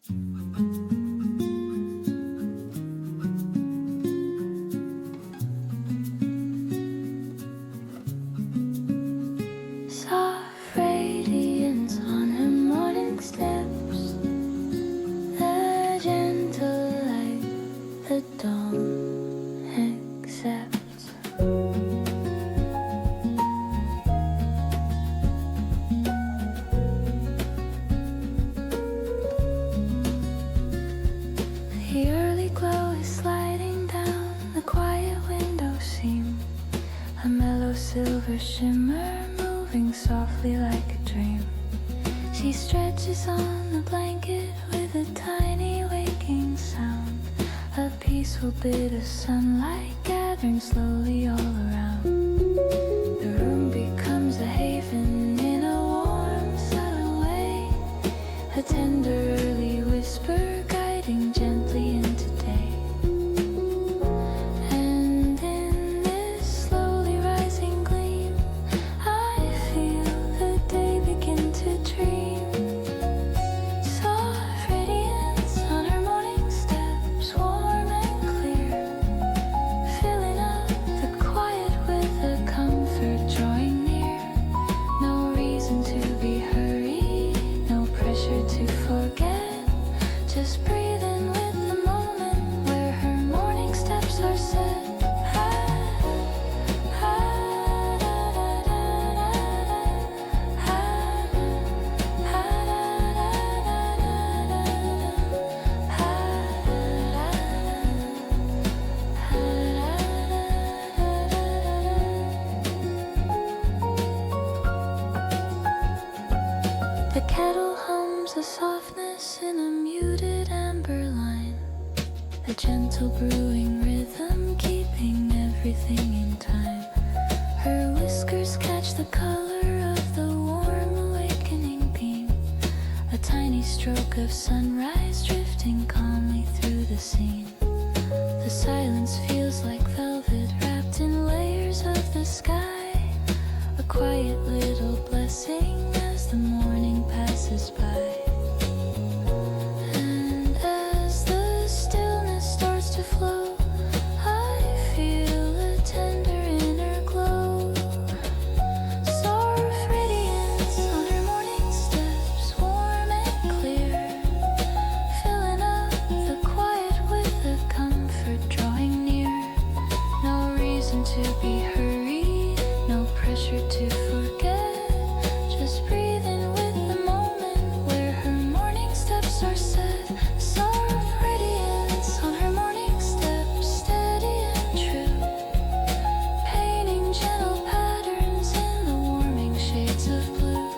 Soft radiance on her morning steps, the gentle light the dawn accepts. The early glow is sliding down the quiet window seam, a mellow silver shimmer moving softly like a dream. She stretches on the blanket with a tiny waking sound, a peaceful bit of sunlight gathering slowly all around. The room becomes a haven in a warm, subtle way, a tender early whisper guiding gently into day. And in this slowly rising gleam, I feel the day begin to dream. Soft radiance on her morning steps, warm and clear, filling up the quiet with a comfort drawing near. No reason to be hurried, no pressure to forget, just breathing with the moment where her morning steps are set. The kettle hums a softness in a muted amber line, a gentle brewing rhythm keeping everything in time. Her whiskers catch the color of the warm awakening beam, a tiny stroke of sunrise drifting calmly through the scene. The silence feels like velvet wrapped in layers of the sky, a quiet little blessing as the morning passes by. And as the stillness starts to flow, I feel a tender inner glow. Soft radiance on her morning steps, warm and clear, filling up the quiet with a comfort drawing near. No reason to be hurried, no pressure to forget, just breathing with the moment where her morning steps are set. Soft radiance on her morning steps, steady and true, painting gentle patterns in the warming shades of blue.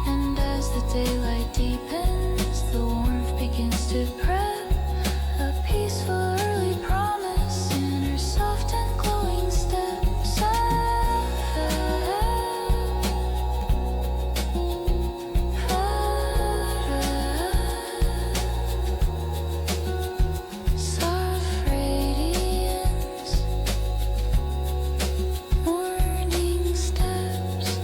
And as the daylight deepens, the warmth begins to prep, a peaceful early promise in her soft and glowing steps. Soft radiance, morning steps.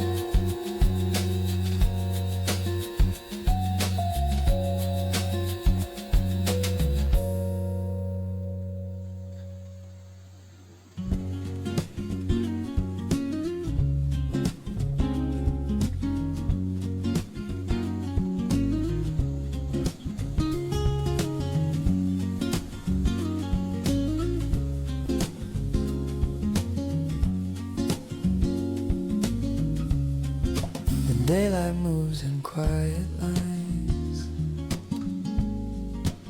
The daylight moves in quiet lines,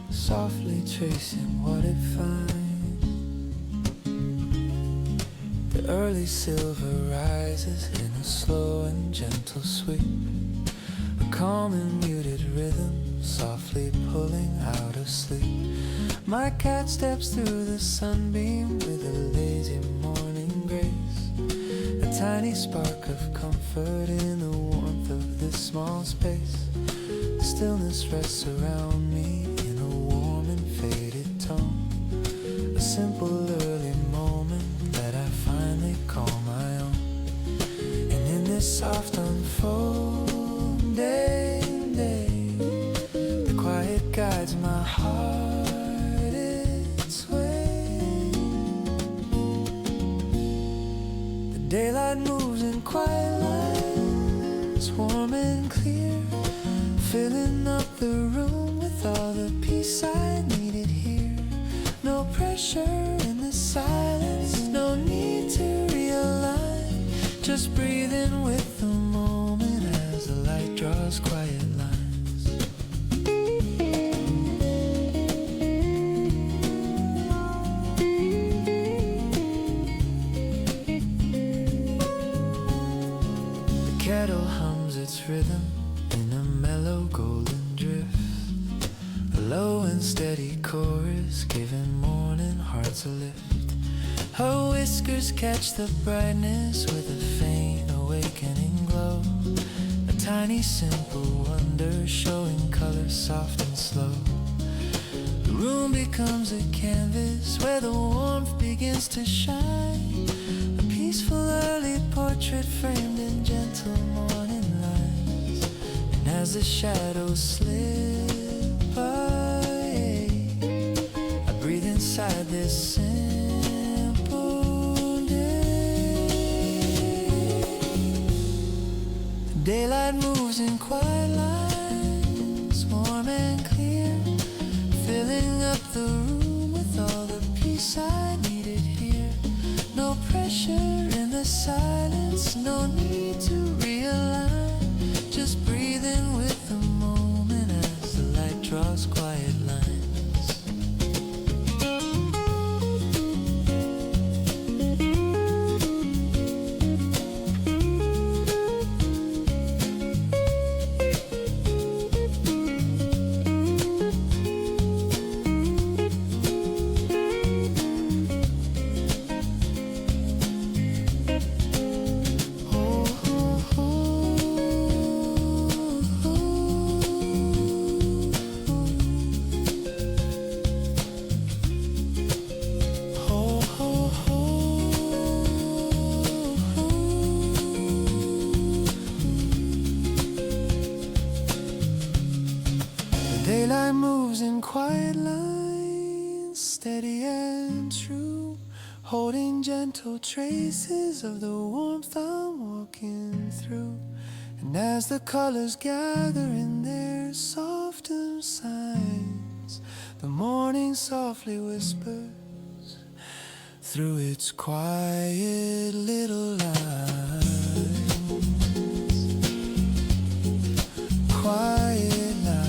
softly tracing what it finds. The early silver rises in a slow and gentle sweep, a calm and muted rhythm softly pulling out of sleep. My cat steps through the sunbeam with a lazy morning grace, a tiny spark of comfort in the warmth of this small space. The stillness rests around me in a warm and faded tone, a simple early moment that I finally call my own. And in this soft unfolding day, the quiet guides my heart its way. The daylight moves in quiet lines, warm and clear, filling up the room with all the peace I needed here. No pressure in the silence, no need to realign, just breathing with the moment as the light draws quiet lines. The kettle hums its rhythm in a mellow golden drift, a low and steady chorus giving morning hearts a lift. Her whiskers catch the brightness with a faint awakening glow, a tiny simple wonder showing color soft and slow. The room becomes a canvas where the warmth begins to shine, a peaceful early portrait framed in gentle morning lines. And as the shadows slip by, I breathe inside this simple day. The daylight moves in quiet lines, warm and clear, filling up the room with all the peace I needed here. No pressure in the silence, no need to realign, just breathing with the moment as the light draws quiet lines. Daylight moves in quiet lines, steady and true, holding gentle traces of the warmth I'm walking through. And as the colors gather in their softer signs, the morning softly whispers through its quiet little lines. Quiet lines,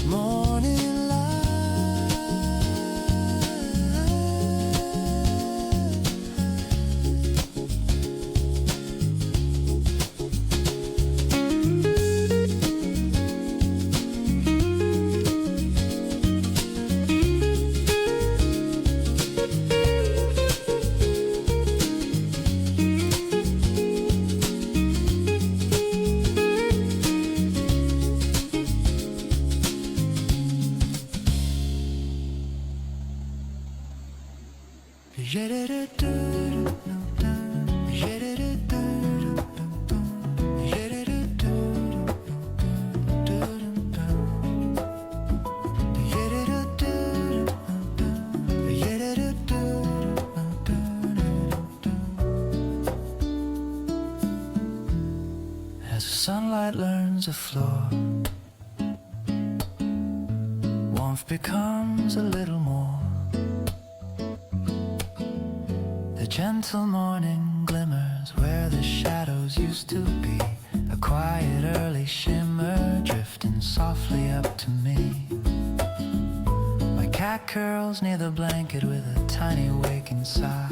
morning light. As the sunlight learns to floor, warmth becomes a little more. The gentle morning glimmers where the shadows used to be, a quiet early shimmer drifting softly up to me. My cat curls near the blanket with a tiny waking sigh,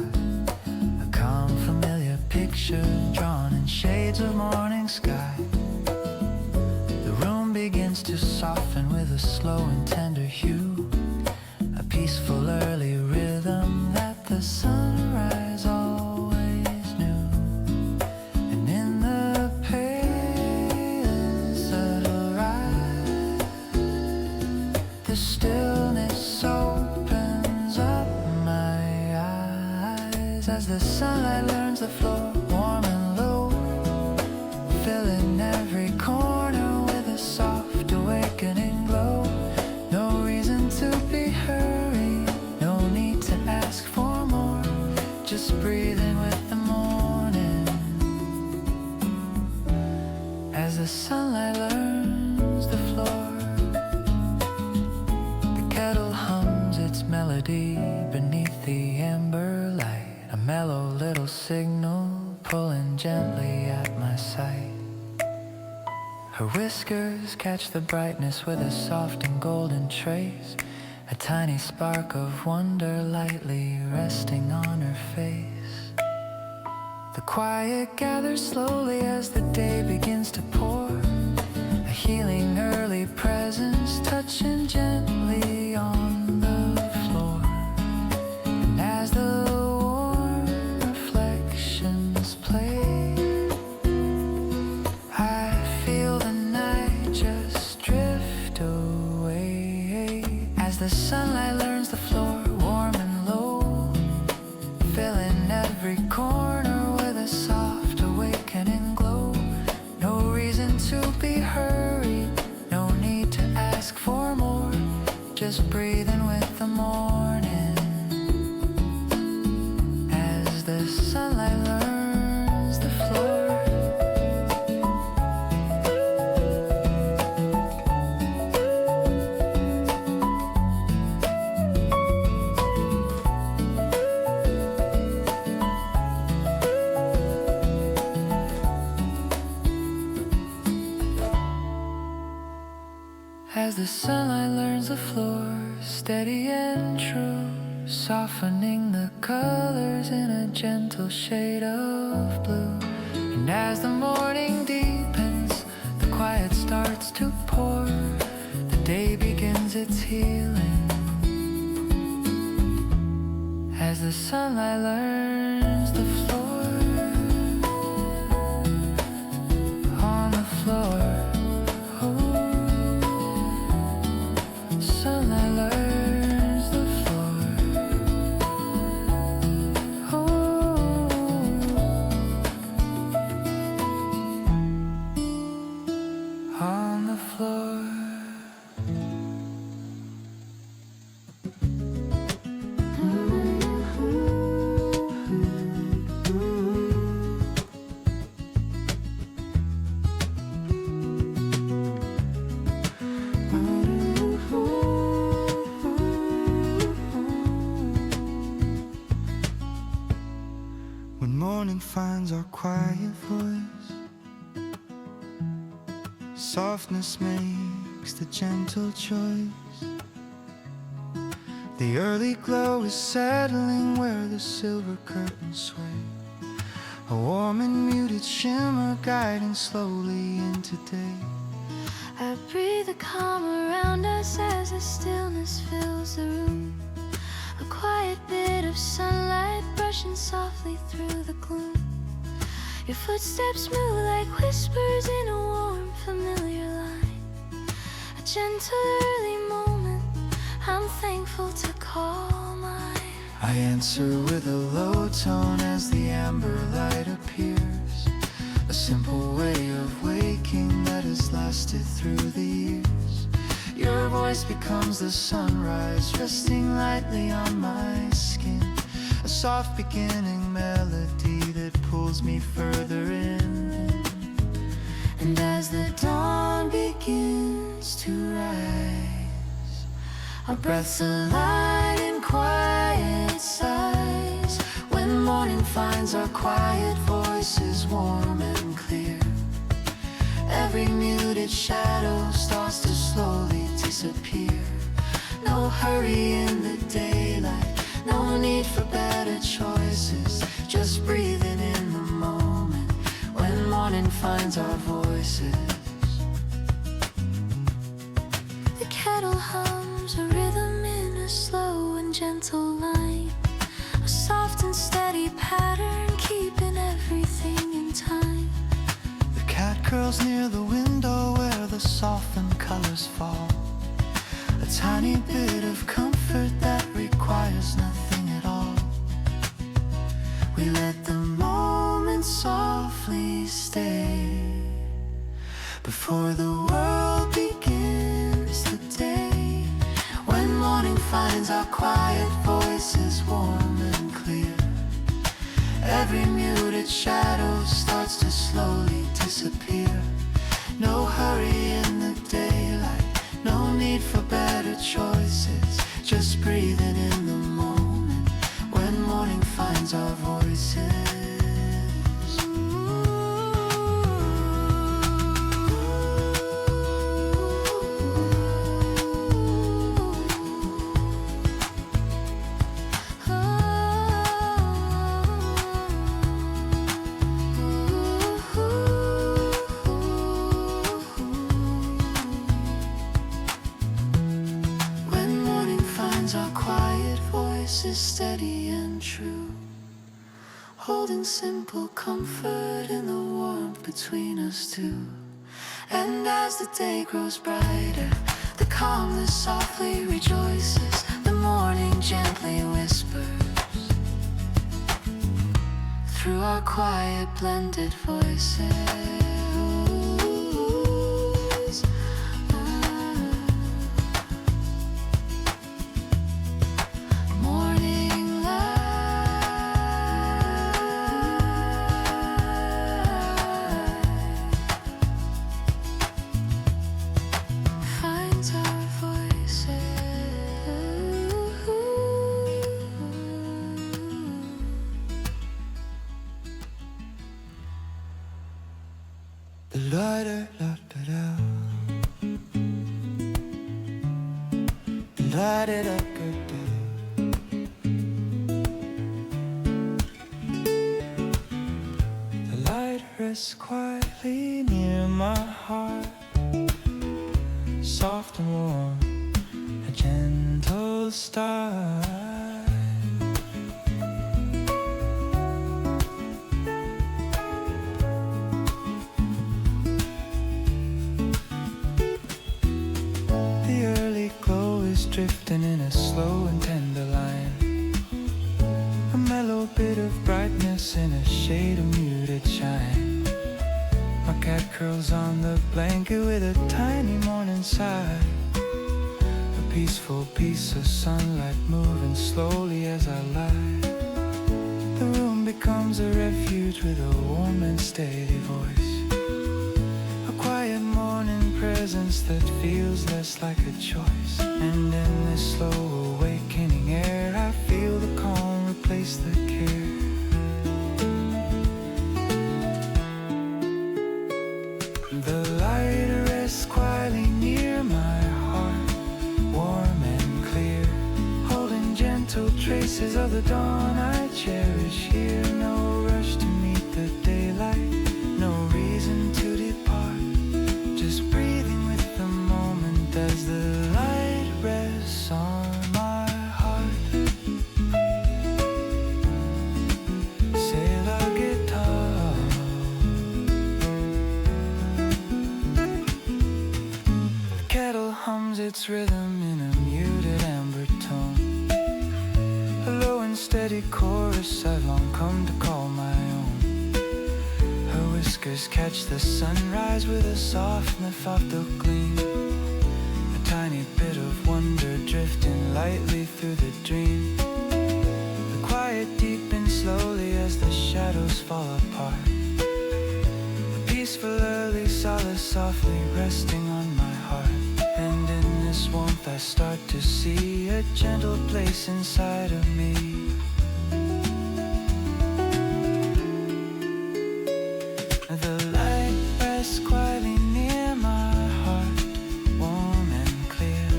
a calm familiar picture drawn in shades of morning sky. The room begins to soften with a slow and tender hue, a peaceful early rhythm that the sunrise always knew. And in the pale subtle light, the stillness opens up my eyes as the sunlight learns the floor warm and low, filling As the sunlight learns the floor, the kettle hums its melody beneath the amber light. A mellow little signal pulling gently at my sight. Her whiskers catch the brightness with a soft and golden trace, a tiny spark of wonder lightly resting on her face. The quiet gathers slowly as the day begins to pour, a healing early presence touching gently on the floor. And as the warm reflections play, I feel the night just drift away. As the sunlight learns the floor, warm and low, filling every corner with a soft awakening glow. No reason to be hurried, no need to ask for more, just breathing with the morning. As the sunlight learns the floor. As the sunlight learns the floor, steady and true, softening the colors in a gentle shade of blue. And as the morning deepens, the quiet starts to pour, the day begins its healing. As the sunlight learns the floor, on the floor. Sunlight learns the floor. On the floor. When morning finds our quiet voice, softness makes the gentle choice. The early glow is settling where the silver curtains sway, a warm and muted shimmer guiding slowly into day. I breathe the calm around us as the stillness fills the room, a quiet bit of sunlight brushing softly through the gloom. Your footsteps move like whispers in a warm, familiar line, a gentle early moment I'm thankful to call mine. I answer with a low tone as the amber light appears, a simple way of waking that has lasted through the years. Your voice becomes the sunrise resting lightly on my skin, a soft beginning melody that pulls me further in. And as the dawn begins to rise, our breaths align in quiet sighs. When morning finds our quiet voices warm and clear, every muted shadow starts to slowly disappear. No hurry in the daylight, no need for better choices, just breathing in the moment when morning finds our voices. The kettle hums a rhythm in a slow and gentle line, a soft and steady pattern keeping everything in time. The cat curls near the window where the softened colors fall, a tiny bit of comfort that requires nothing at all. We let the moment softly stay before the world begins the day. When morning finds our quiet voices warm and clear, every muted shadow starts to slowly disappear. voices steady and true, holding simple comfort in the warmth between us two. And as the day grows brighter, the calmness softly rejoices, the morning gently whispers through our quiet blended voices. Morning light finds our voices. La da da da da, la da da da da. The light rests quietly near my heart, soft and warm, a gentle start. The early glow is drifting in a slow and tender line, a mellow bit of brightness in a shade of muted shine. My cat curls on the blanket with a tiny morning sigh, a peaceful piece of sunlight moving slowly as I lie. The room becomes a refuge with a warm and steady voice, a quiet morning presence that feels less like a choice. And in this slow awakening air, I feel the calm replace the care. The light rests quietly near my heart, warm and clear, holding gentle traces of the dawn I cherish here. No rush to meet the daylight, no reason to depart, just breathing with the moment as the light rests on my heart. C'est la guitar. The kettle hums its rhythm in a muted amber tone, a low and steady chorus I've long come to call my own. Her whiskers catch the sunrise with a soft mephisto gleam, a tiny bit of wonder drifting lightly through the dream. The quiet deepens slowly as the shadows fall apart, a peaceful early solace softly resting on my heart. And in this warmth I start to see a gentle place inside of me. The light rests quietly near my heart, warm and clear,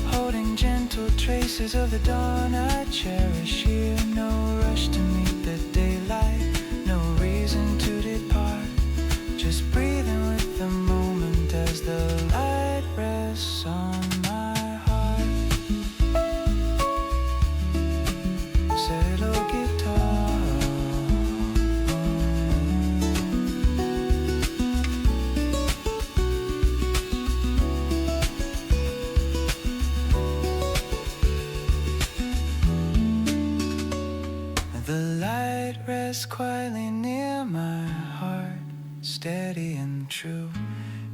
holding gentle traces of the dawn I cherish here. No rush to meet the daylight, no reason to depart, just breathing with the moment as the light rests on my heart. C'est la guitar. The light rests quietly near my heart, steady and true,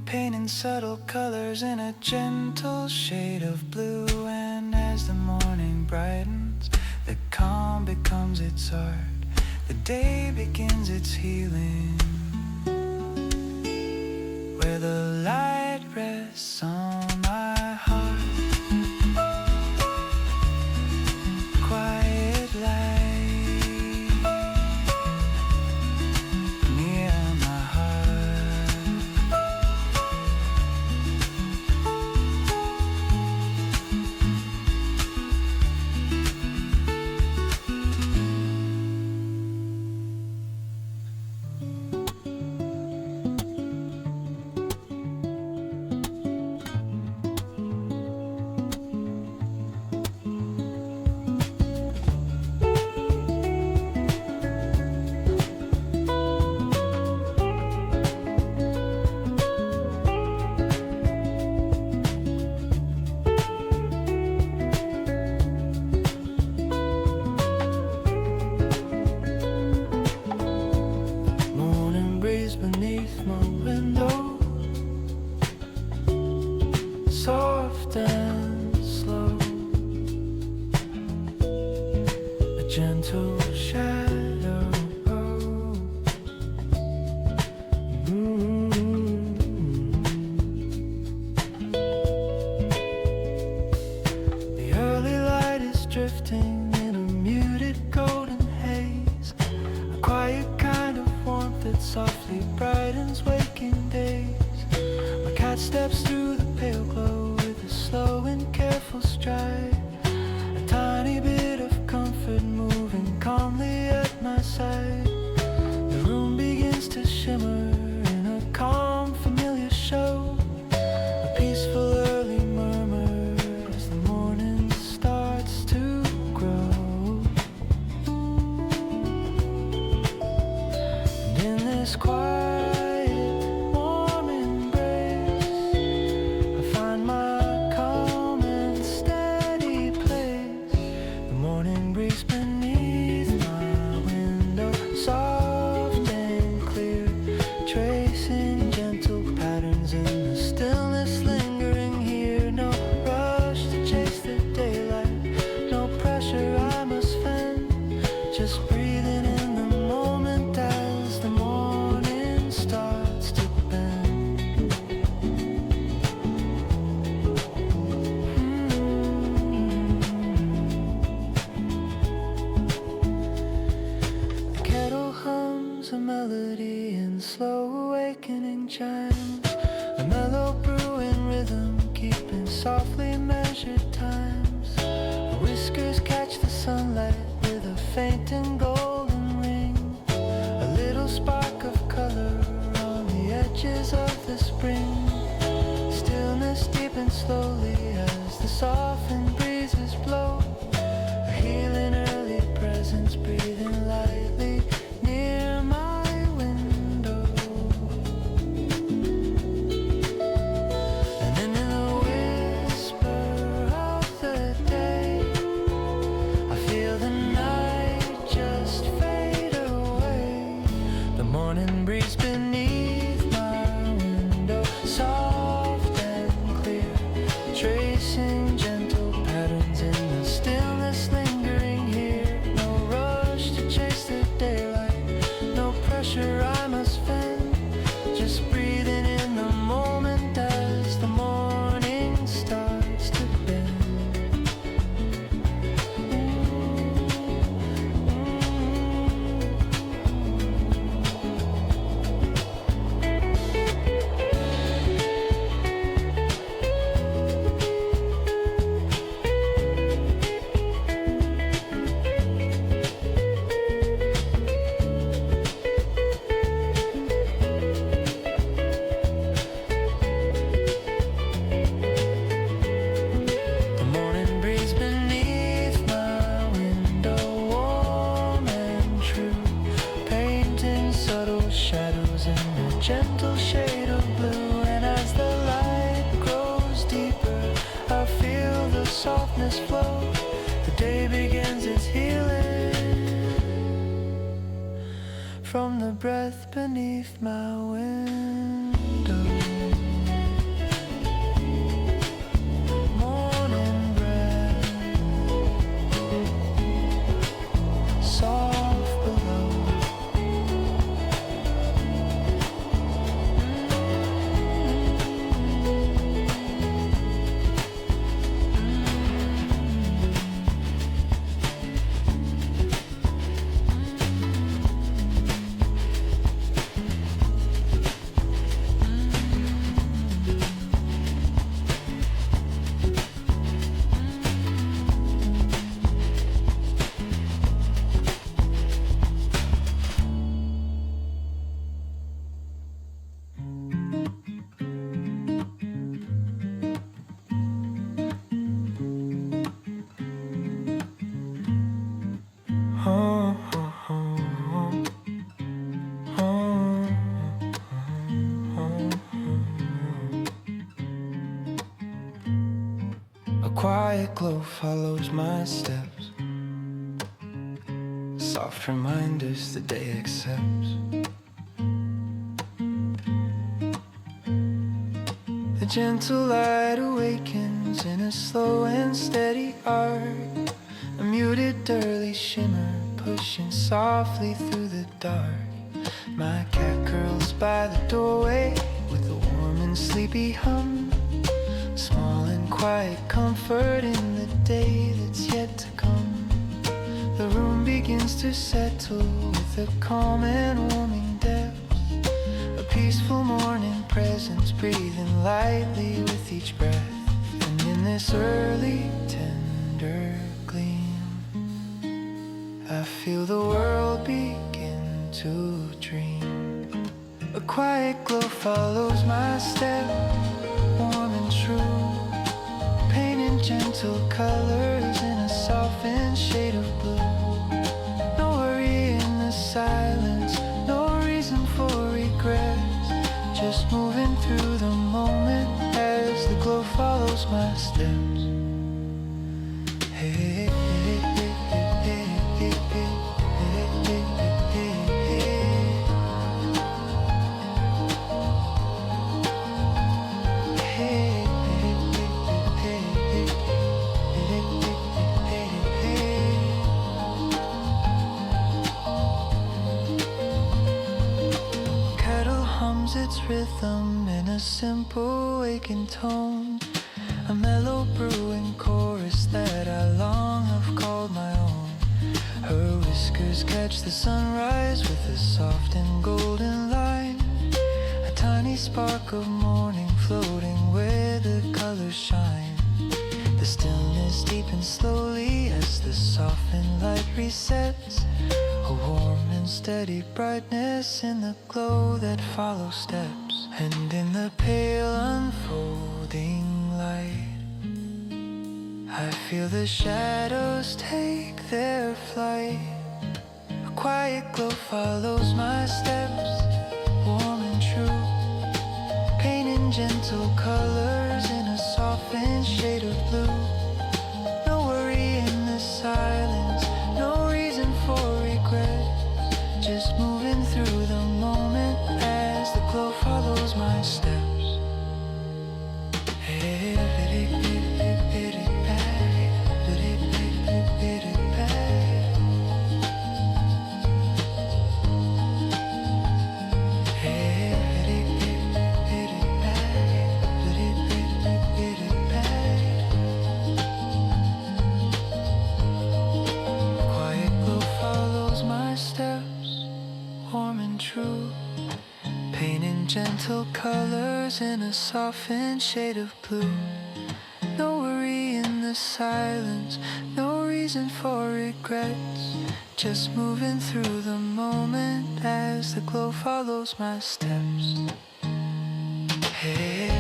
painting subtle colors in a gentle shade of blue. And as the morning brightens, the calm becomes its art, the day begins its healing, where the light rests on my heart. Quiet light near my heart. gentle shadow. The early light is drifting in a muted golden haze, a quiet kind of warmth that softly brightens waking days. My cat steps through the pale glow with a slow and careful stride, a tiny bit of comfort moving calmly at my side. The room begins to shimmer in a calm, familiar show, a peaceful early murmur as the morning starts to grow. And in this quiet, warm embrace, I find my calm and steady place. The morning breeze beneath my window, soft and clear, tracing gentle patterns in the stillness lingering here. No rush to chase the daylight, no pressure I must fend, just breathing in the moment as the morning starts to bend. The kettle hums a melody in slow awakening chimes, a mellow brewing rhythm keeping softly measured times. The whiskers catch the sunlight with a faint and golden ring, a little spark of color on the edges of the spring. Stillness deepens slowly as the softened breezes blow, a healing early presence breathing lightly near my window. And then in the whisper of the day, I feel the night just fade away. The morning breeze beneath my window, soft and clear, tracing gentle patterns in the stillness lingering here. No rush to chase the daylight, no pressure I must fend, just breathing in the moment as the morning starts to bend. The morning breeze beneath my window, warm and true, painting subtle shadows in a gentle shade of blue. And as the light grows deeper, I feel the softness flow. The day begins its healing from the breath beneath my window. Morning breath, soft below. A quiet glow follows my steps, soft reminders the day accepts. The gentle light awakens in a slow and steady arc, a muted early shimmer pushing softly through the dark. My cat curls by the doorway with a warm and sleepy hum. Small and quiet comfort in the day that's yet to come. The room begins to settle with a calm and warming depth. A peaceful morning presence breathing lightly with each breath. And in this early tender gleam, I feel the world begin to dream. A quiet glow follows my step, warm and true, painting gentle colors in a softened shade of blue. No worry in the silence, no reason for regrets, just moving through the moment as the glow follows my steps. Hey, hey, hey, hey, hey, hey, hey, hey, Kettle hums its rhythm in a simple waking tone, a mellow brewing chorus that I long have called my own. Her whiskers catch the sunrise with a soft and golden line, a tiny spark of morning floating where the colors shine. The stillness deepens slowly as the softened light resets, a warm and steady brightness in the glow that follows steps. And in the pale unfolding light, I feel the shadows take their flight. A quiet glow follows my steps, warm and true, painting gentle colors in a softened shade of blue. No worry in the silence, no reason for regret, just moving through the moment as the glow follows my steps. Quiet glow follows my steps, warm and true, painting gentle colors in a softened shade of blue. No worry in the silence, no reason for regrets, just moving through the moment as the glow follows my steps. Hey,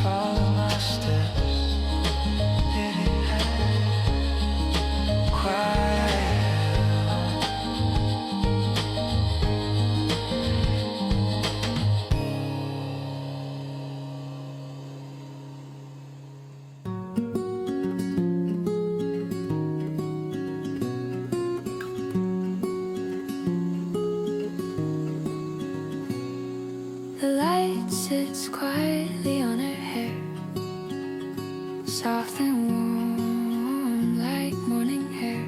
follow my steps. The light sits quietly on her hair, soft and warm like morning hair.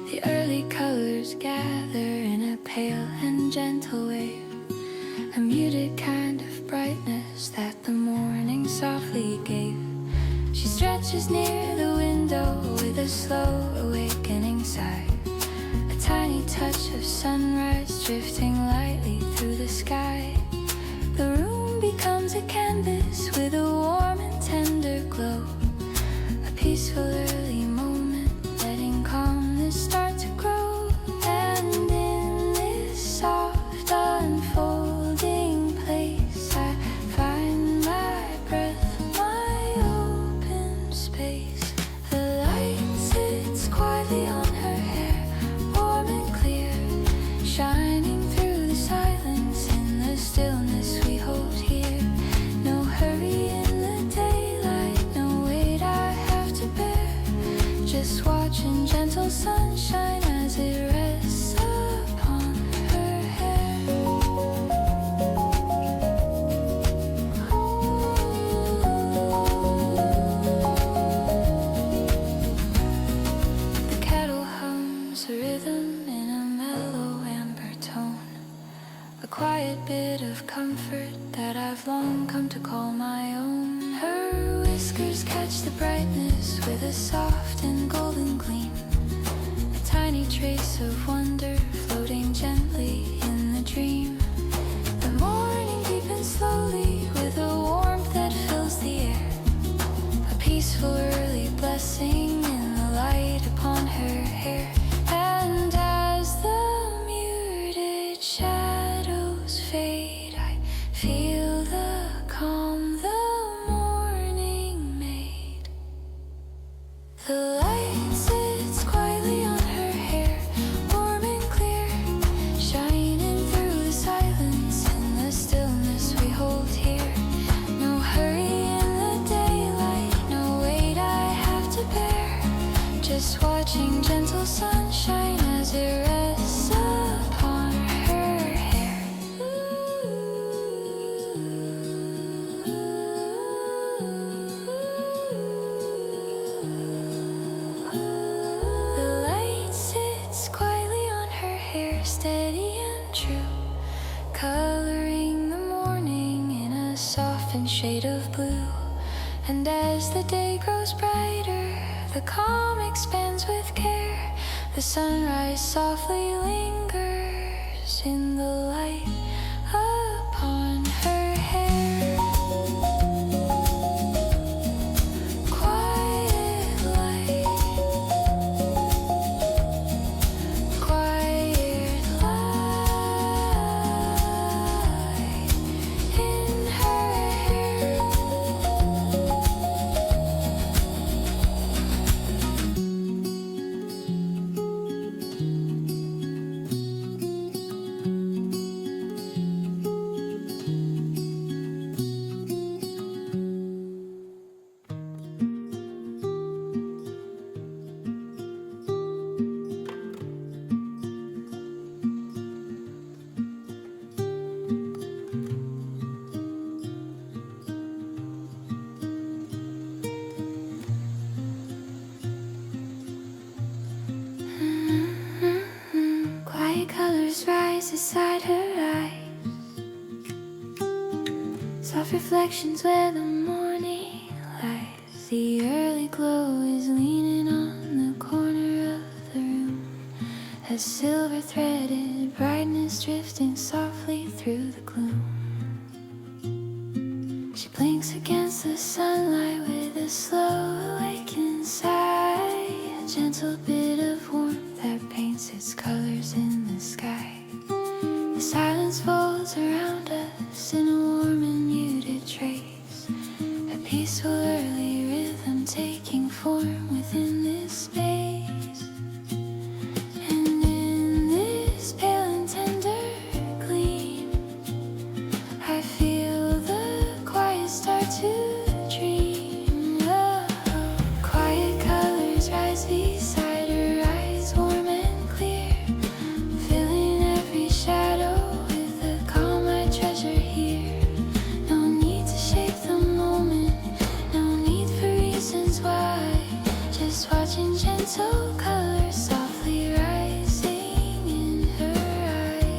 The early colors gather in a pale and gentle wave, a muted kind of brightness that the morning softly gave. She stretches near the window with a slow awakening sigh, a tiny touch of sunrise drifting lightly through the sky. The room becomes a canvas with a warm and tender glow, a peaceful early moment letting calmness start to grow. And in this soft unfolding place I find my breath, my open space. The light sits quietly on her hair, warm and clear, shining through the silence in the stillness we hold here. No hurry in the daylight, no weight I have to bear, just watching gentle sunshine as it rests upon her hair. quiet bit of comfort that I've long come to call my own. Her whiskers catch the brightness with a soft and golden gleam, a tiny trace of wonder floating gently in the dream. The morning deepens slowly with a warmth that fills the air, a peaceful early blessing in the light upon her hair. And as the muted shadows fade, I feel the calm the morning made. The light sits quietly on her hair, warm and clear, shining through the silence and the stillness we hold here. No hurry in the daylight, no weight I have to bear, just watching gentle sunshine as it rests upon her hair. The light sits quietly on her hair, steady and true, coloring the morning in a softened shade of blue. And as the day grows brighter, the calm expands with care. The sunrise softly lingers in the light upon her hair. Quiet light, quiet light in her hair. Quiet colors rise beside her eyes, soft reflections where the morning lies. The early glow is leaning on the corner of the room, a silver threaded brightness drifting softly through the gloom. She blinks against the sunlight with a slow awakening sigh, a gentle bit of warmth that paints its colors in the sky. The silence folds around us in a warm and muted trace, a peaceful early rhythm taking form within this space. And in this pale and tender gleam, I feel the quiet start to dream. Oh, quiet colors rise beside her eyes, warm and clear, filling every shadow with the calm I treasure here. No need to shape the moment, no need for reasons why, just watching gentle colors softly rising in her eyes.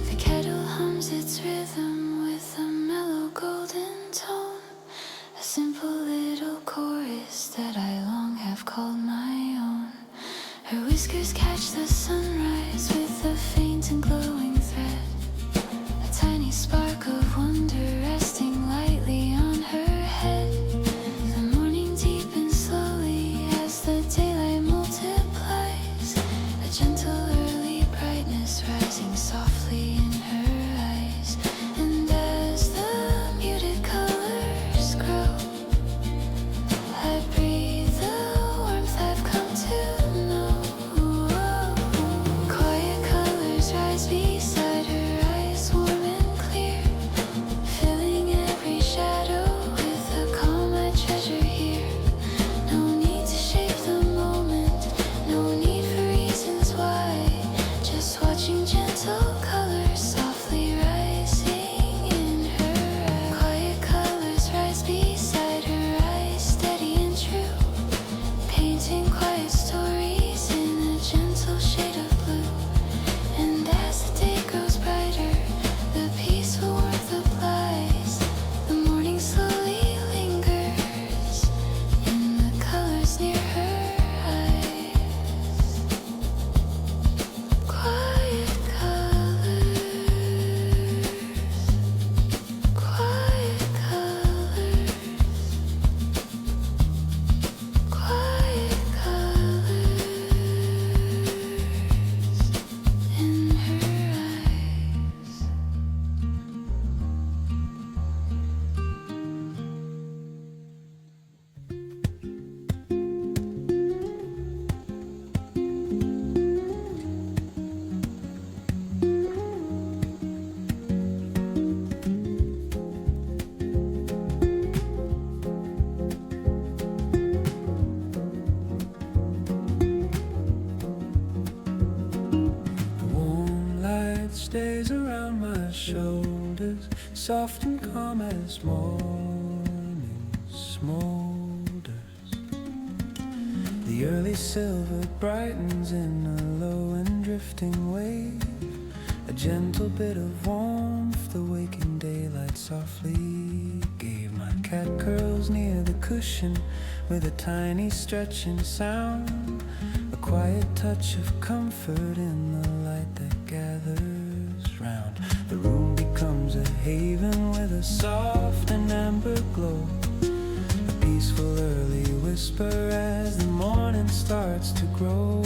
The kettle hums its rhythm with a mellow golden tone, a simple little chorus that I long have called my own. Her whiskers catch the sunrise with a faint and glowing thread, a tiny spark of wonder resting lightly on her head. The morning deepens slowly as the daylight multiplies, a gentle early brightness rising softly in her eyes. And as the muted colors grow, I breathe the warmth I've come to know. Quiet colors rise beside her eyes, warm and clear, filling every shadow with the calm I peaceful worth applies. The morning slowly lingers in the colors near her eyes. Quiet colors, quiet colors, quiet colors in her eyes. Warm light stays around my shoulders, soft and calm as morning smolders. The early silver brightens in a low and drifting wave, a gentle bit of warmth the waking daylight softly gave. My cat curls near the cushion with a tiny stretching sound, a quiet touch of comfort in the light that gathers round. The room becomes a haven with a soft and amber glow, a peaceful early whisper as the morning starts to grow.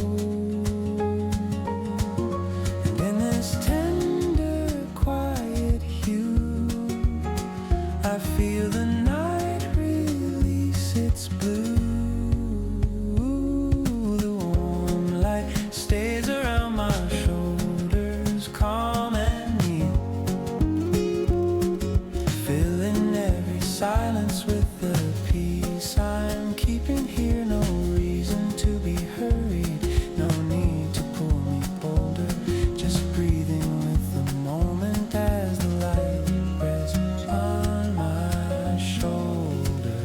And in this tender, quiet hue, I feel the night release its blue. The warm light stays around my shoulders, calm and near, filling every silence with the peace I'm keeping here. No reason to be hurried, no need to pull me bolder, just breathing with the moment as the light rests on my shoulder.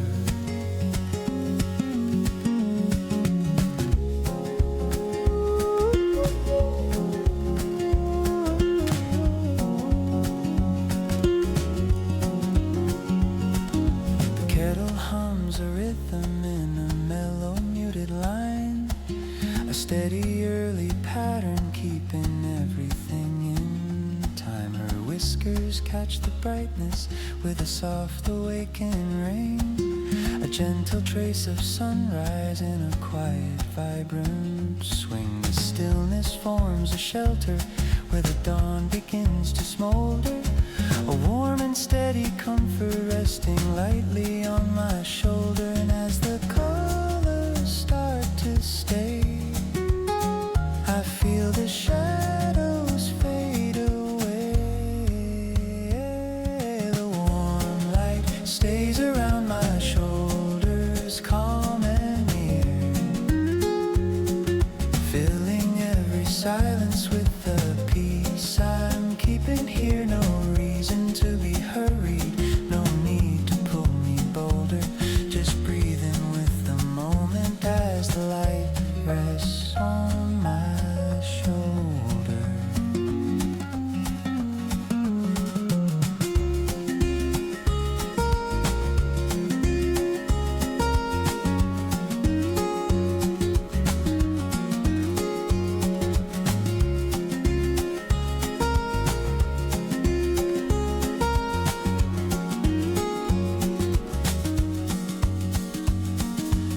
The kettle hums a rhythm in a mellow muted line, a steady early pattern keeping everything in time. Her whiskers catch the brightness with a soft awakening rain, a gentle trace of sunrise in a quiet vibrant swing. The stillness forms a shelter where the dawn begins to smolder, a warm and steady comfort resting lightly on my shoulder. And as the colors start to stay, I feel the shadows fade away. The warm light stays around my shoulders, calm and near, filling every silence with the peace I'm keeping here. No reason to be hurried, no need to pull me bolder, just breathing with the moment as the light rests on my shoulder.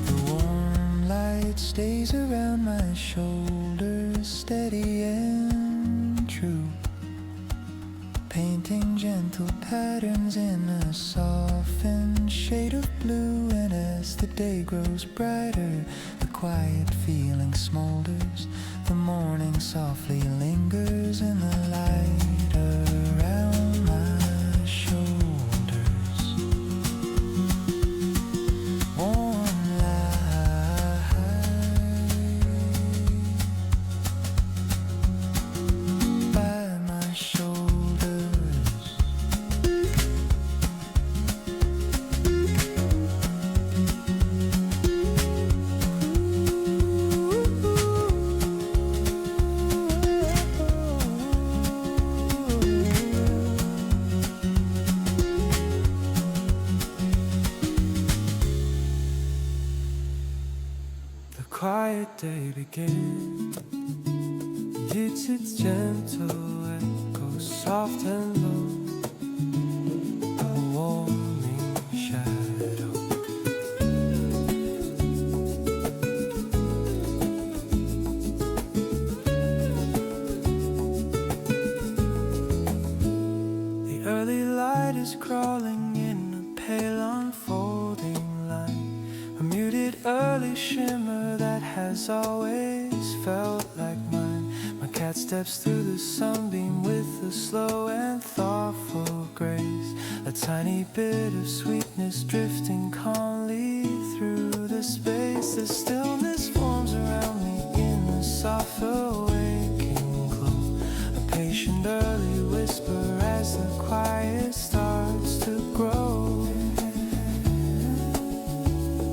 The warm light stays around my shoulders, steady and true, painting gentle patterns in a softened shade of blue. And as the day grows brighter, the quiet feeling smolders, the morning softly lingers in the light around my shoulders. Warm light by my shoulders. quiet day begins. It's its gentle echo, soft and low, a warming shadow. The early light is crawling in a pale unfolding line, a muted early shimmer that has always felt like mine. My cat steps through the sunbeam with a slow and thoughtful grace, a tiny bit of sweetness drifting calmly through the space. The stillness forms around me in a soft awakening glow, a patient early whisper as the quiet starts to grow.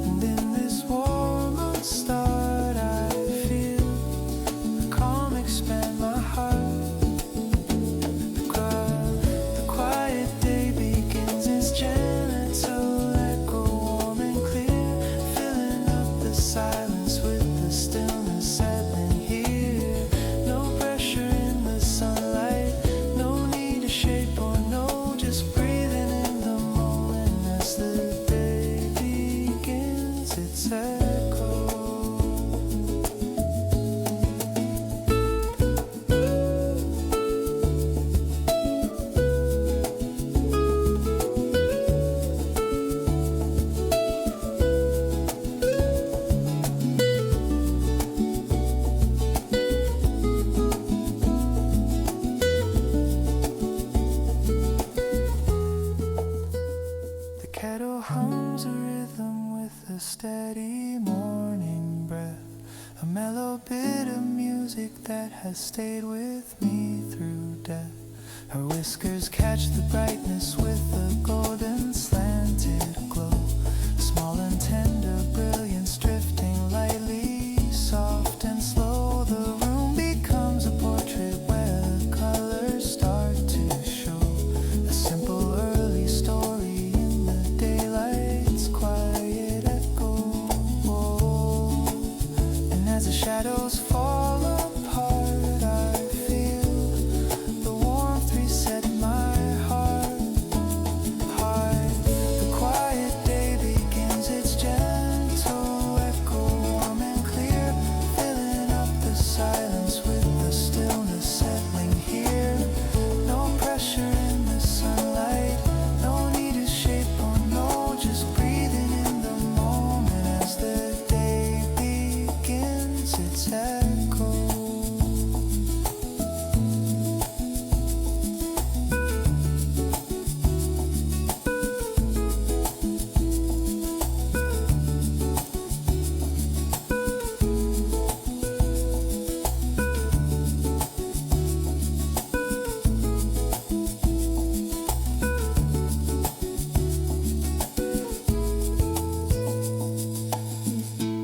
And in this warm start I feel the calm expand my heart. The quiet day begins, it's gentle echo, warm and clear, filling up the silence with the stillness settling here. No pressure in the sunlight, no need to shape or know, just breathing in the moment as the day begins its echo. The kettle hums a rhythm with a steady morning breath, a mellow bit of music that has stayed with me through death. Her whiskers catch the brightness with a golden slanted glow, a small and tender brilliance drifting lightly, soft and slow. The room becomes a portrait where the colors start to show, a simple early story in the daylight's quiet echo. And as the shadows fall apart, I feel the warmth reset my heart. The quiet day begins, its gentle echo, warm and clear, filling up the silence with the stillness settling here. No pressure in the sunlight, no need to shape or know, just breathing in the moment as the day begins its echo.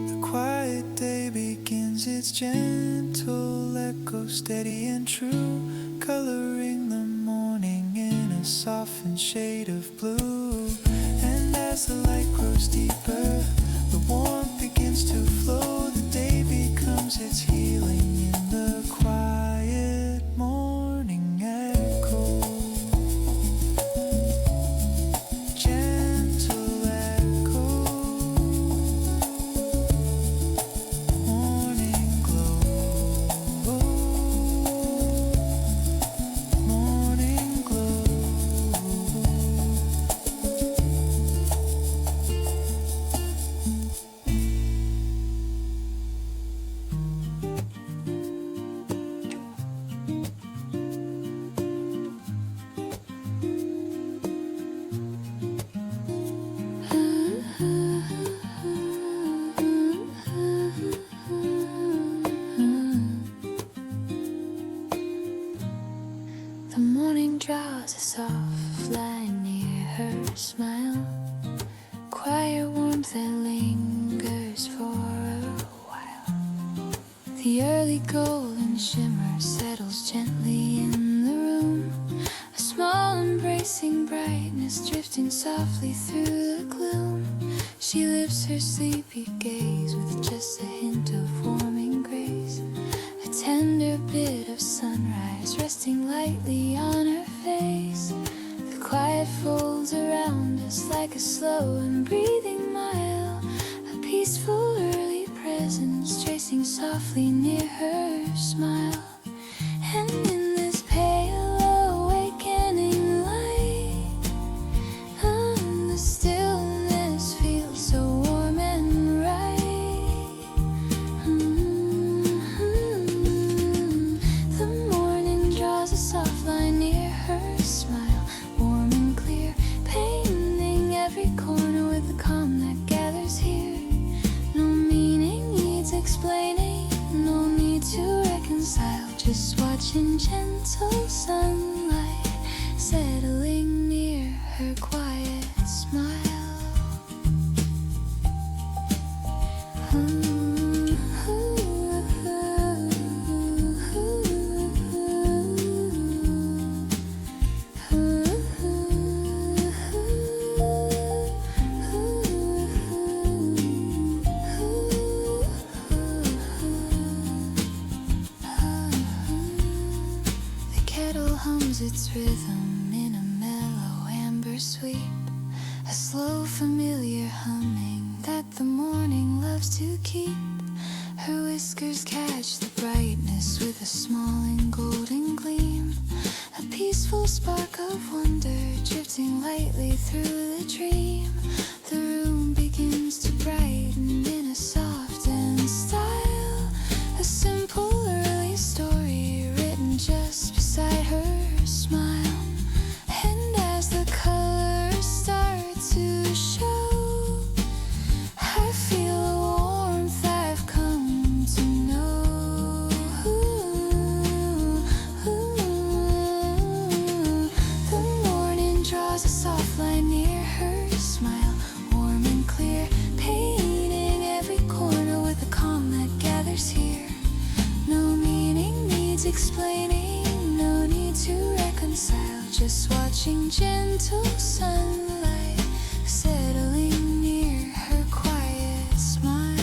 The quiet day begins, its gentle echo, steady and true, coloring the morning in a softened shade of blue. And as the light grows deeper, the warmth begins to flow, the day becomes its healing in the quiet morning echo. Gentle echo, morning glow, morning glow. The morning draws a soft line near her smile, quiet warmth that lingers for a while. The early golden shimmer settles gently in the room, a small embrace chasing brightness, drifting softly through the gloom. She lifts her sleepy gaze with just a hint of warming grace, a tender bit of sunrise resting lightly on her face. The quiet folds around us like a slow and breathing mile, a peaceful early presence tracing softly near her smile. And in this pale awakening light, the stillness feels so warm and right. The morning draws a soft line near her smile, warm and clear, painting every corner with the calm that gathers here. No meaning needs explaining, no need to reconcile, just watching gentle sunlight settling near her quiet smile. The kettle hums its rhythm in a mellow amber sweep, a slow familiar humming that the morning loves to keep. Her whiskers catch the brightness with a small and golden gleam, a peaceful spark of wonder drifting lightly through the dream. The room begins to brighten in a soft and style, a simple early story written just beside her smile. And as the colors start to show, I feel a warmth I've come to know. The morning draws a soft line near her smile, warm and clear, painting every corner with the calm that gathers here. No meaning needs explaining, no need to reconcile, just watching gentle sunlight settling near her quiet smile.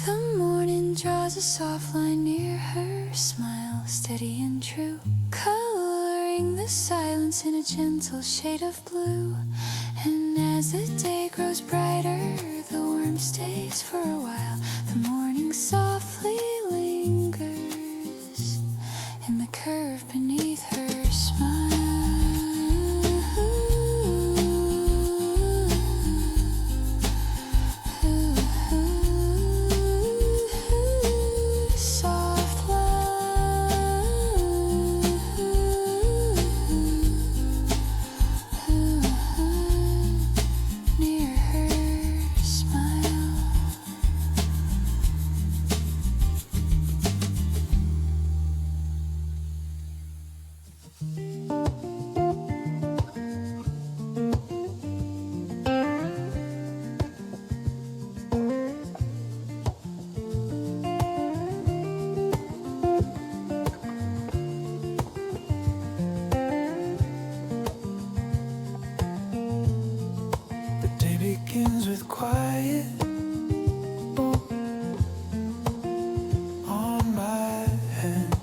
The morning draws a soft line near her smile, steady and true, coloring the silence in a gentle shade of blue. And as the day grows brighter, the warmth stays for a while. The morning softly lingers in the curve beneath her smile. Soft love near her smile. The day begins with quiet boom on my head,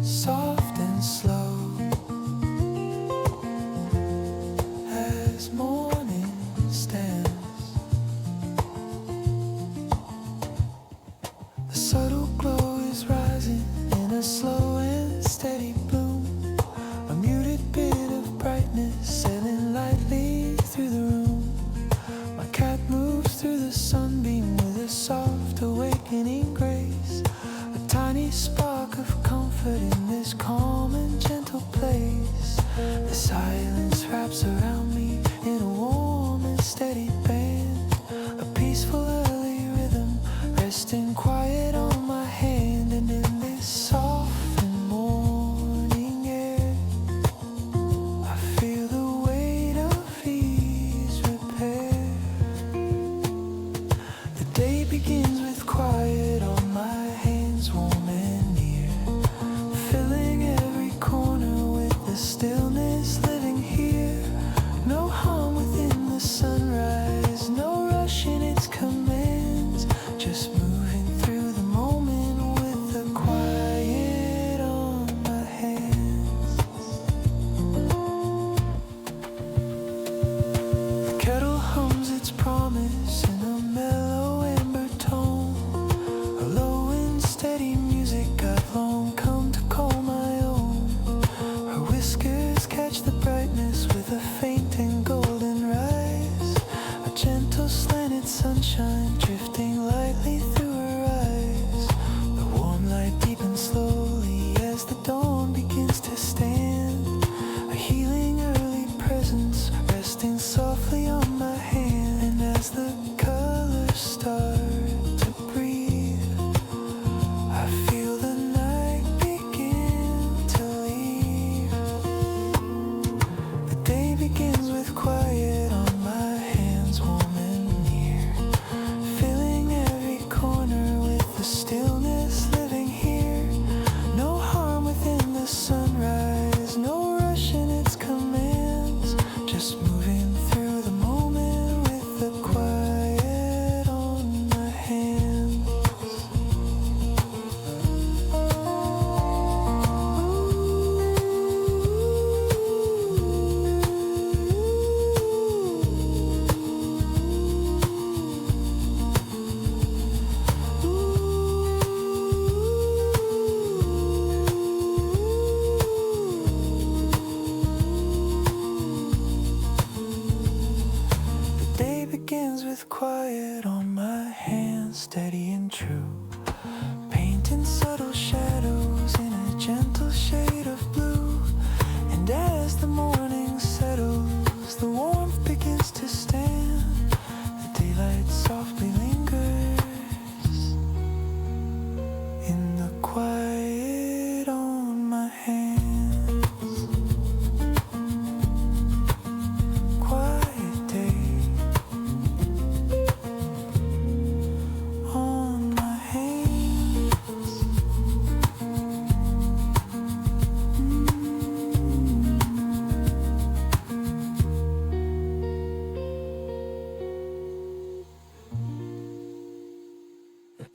soft and slow as morning stands. The subtle glow is rising in a slow and steady bloom, a muted bit of brightness sailing lightly through the room. My cat moves through the sunbeam with a soft awakening grace, a tiny spark of comfort in this calm and gentle place. The silence wraps around me in a warm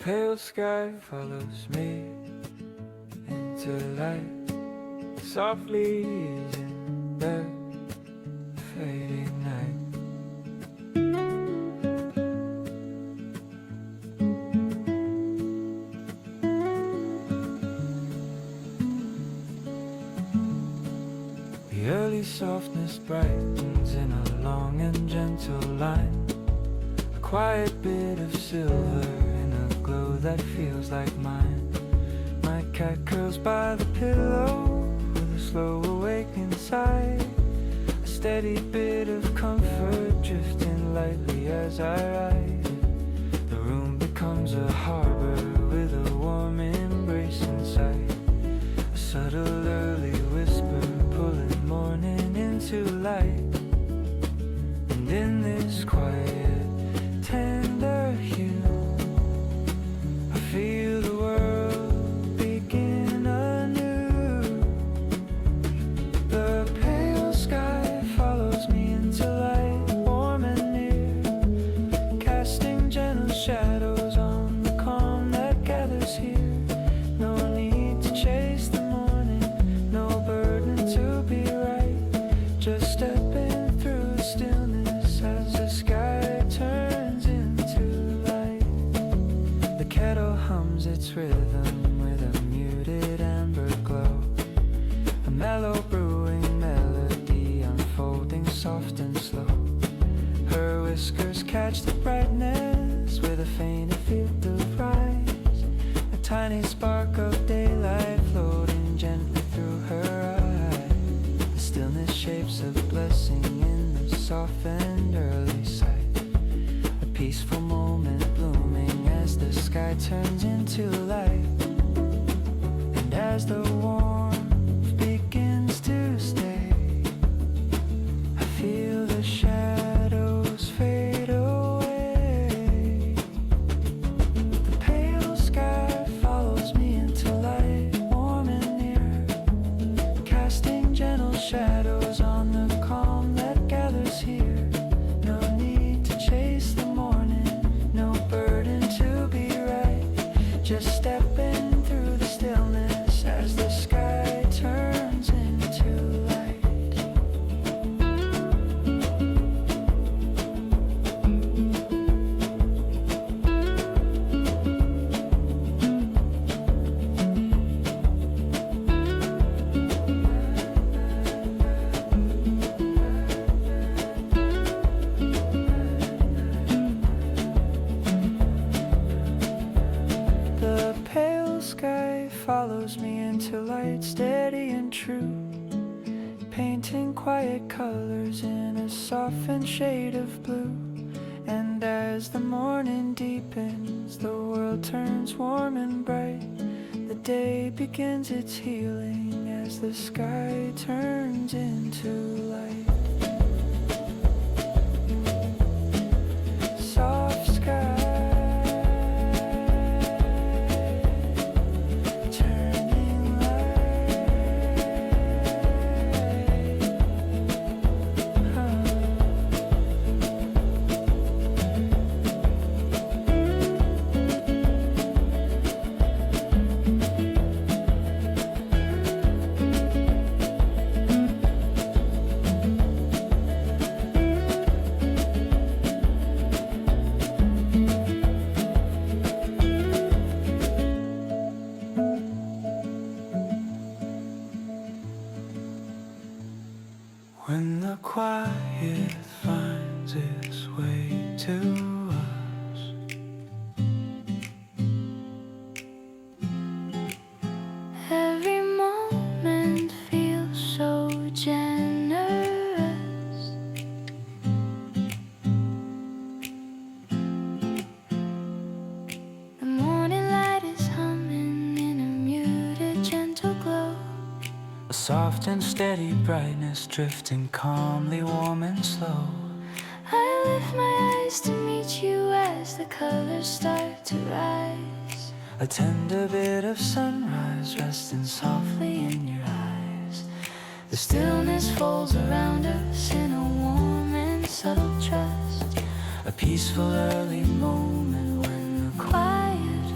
pale sky follows me into light, softly easing the fading night. The early softness brightens in a long and gentle line, a quiet bit of silver in a glow that feels like mine. My cat curls by the pillow with a slow awakened sigh, a steady bit of comfort drifting lightly as I ride. The room becomes a harbor with a warm embrace inside, a subtle early whisper pulling morning into light. And in this quiet, tender hue, I feel the world begin anew. The pale sky follows me into light, warm and near, casting gentle shadows on the calm that gathers here. No need to chase the morning, no burden to be right, just stepping through the stillness as the sky turns into light. The kettle hums its rhythm with a muted amber glow, a mellow brewing melody unfolding soft and slow. Her whiskers catch the brightness with a faint field of rise, a tiny spark of daylight floating gently through her eyes. The stillness shapes a blessing in the softened early sight, a peaceful moment blooming as the sky turns into light. And as the warmth begins to stay, I feel the shadows fade away. The pale sky follows me into light, warm and near, casting gentle shadows on the calm that gathers here. No need to chase the morning, no burden to be right, just stepping through the stillness as the sky turns into light. The pale sky follows me into light, steady and true, painting quiet colors in a softened shade of blue. And as the morning deepens, the world turns warm and bright. The day begins its healing as the sky turns into light. Soft sky turning light. When the quiet finds its way to us, Every moment feels so generous. The morning light is humming in a muted, gentle glow. a soft and steady brightness drifting calmly, warm and slow. I lift my eyes to meet you as the colors start to rise. A tender bit of sunrise resting softly in your eyes. The stillness folds around us in a warm and subtle trust. A peaceful early moment when the Quiet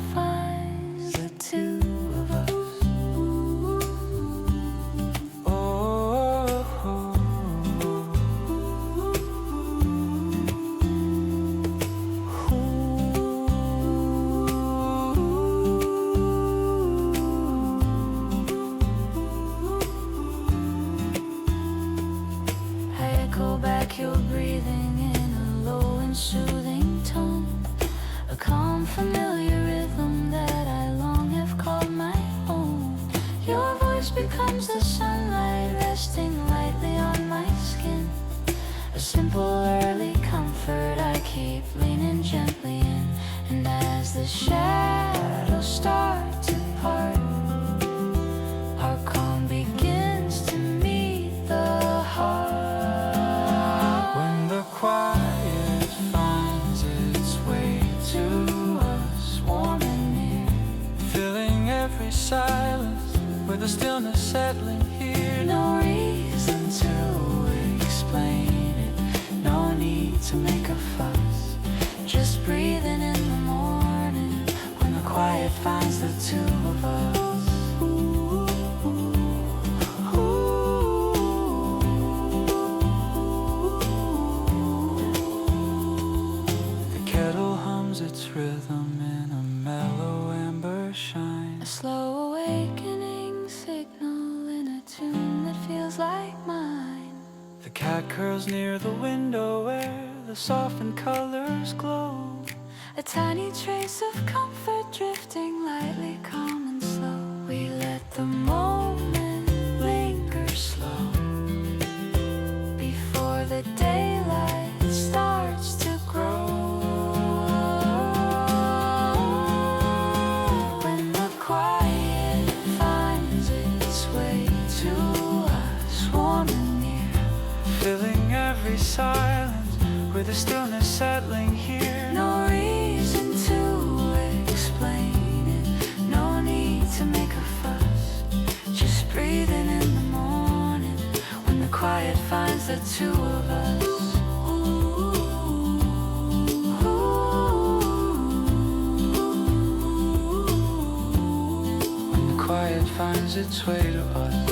like you're breathing in a low and soothing tone, a calm, familiar rhythm that I long have called my own. Your voice becomes the sunlight resting lightly on my skin, a simple early comfort I keep leaning gently in. And as the shadows start to part, our calm begins to meet the heart. When the quiet finds its way to us, warm and near, filling every silence with the stillness settling here. No reason to explain it, no need to make a fuss, just breathing in the morning when the quiet finds the two of us. The kettle hums its rhythm in a mellow amber shine. A slow awakening signal in a tune that feels like mine. The cat curls near the window where the softened colors glow. A tiny trace of comfort drifting lightly, calm and slow. We let the moment linger slow before the daylight starts to grow. When the quiet finds its way to us, warm and near, Filling every silence with the stillness settling here. no reason to explain it, no need to make a fuss, just breathing in the morning when the quiet finds the two of us. When the quiet finds its way to us.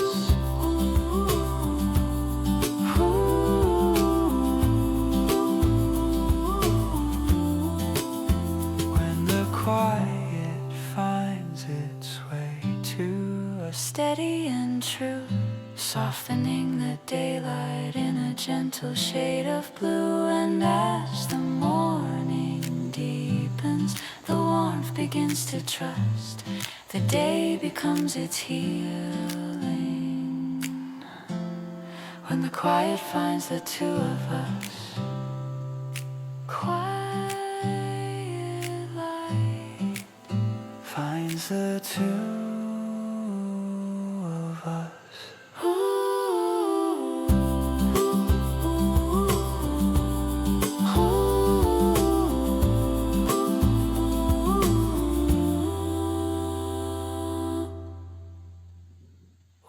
When the quiet finds its way to us. Steady and true, softening the daylight in a gentle shade of blue. And as the morning deepens, the warmth begins to trust. The day becomes its healing. When the quiet finds the two of us. Quiet light Finds the two of us.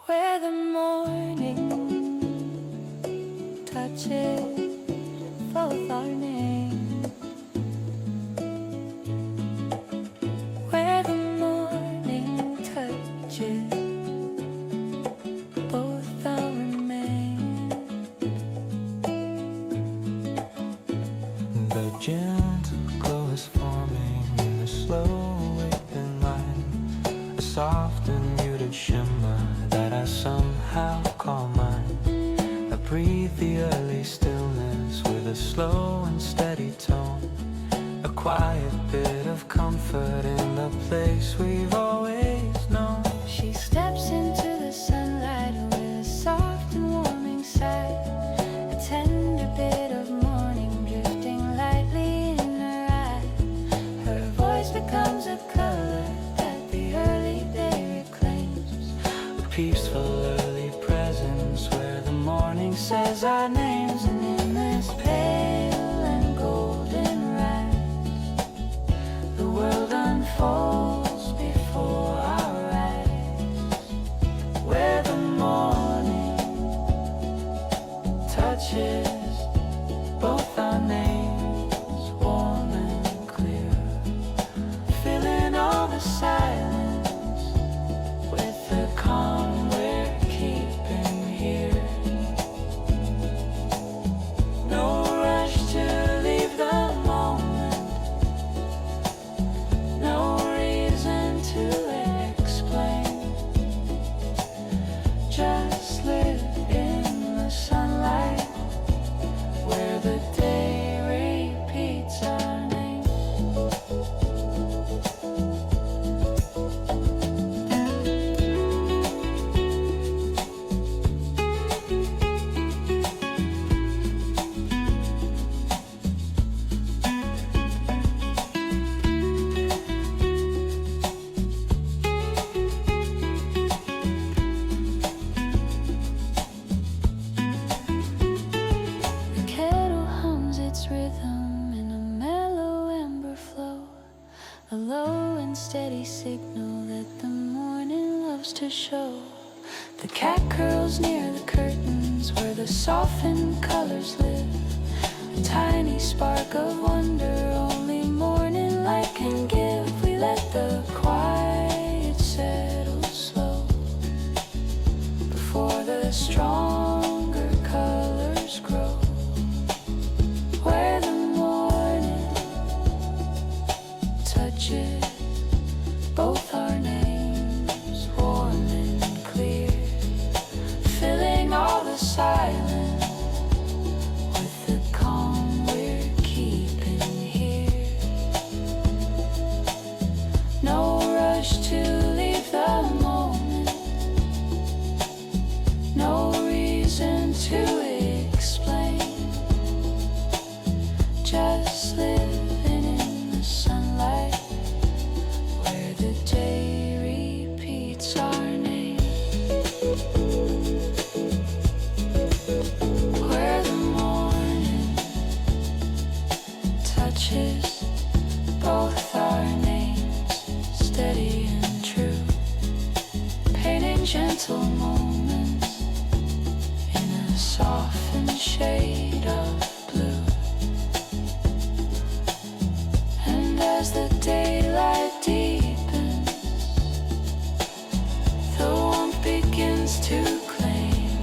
Where the morning touches both our names, where the morning touches both our remains. The gentle glow is forming in the slow waving line, a soft and muted shimmer that I somehow call mine. I breathe the early stillness with a slow and steady tone, a quiet bit of comfort in the place we've always known. She steps into the sunlight with a soft and warming sigh, a tender bit of morning drifting lightly in her eye. Her voice becomes a color that the early day reclaims, A peaceful early presence where the morning says our names. and in this pale and golden rise, the world unfolds before our signal that the morning loves to show. The cat curls near the curtains where the softened colors live. A tiny spark of wonder only morning light can give. We let the quiet settle slow before the stronger colors grow. Where the morning touches both our names, warm and clear, filling all the silence with the calm we're keeping here. No rush to leave the moment, no reason to explain, just living in the sunlight where the day repeats our name. Where the morning touches both our names, steady and true, painting gentle moments in a softened shade of blue. And as the daylight deepens, the warmth begins to claim.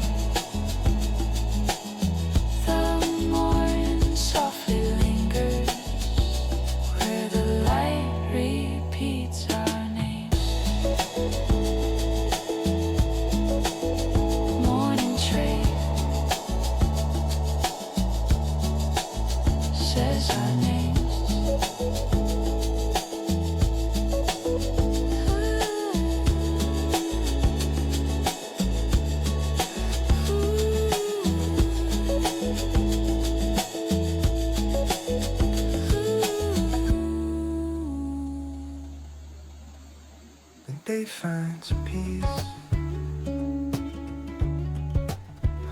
The morning softly lingers where the light repeats our name. Morning train says our names. The day finds peace.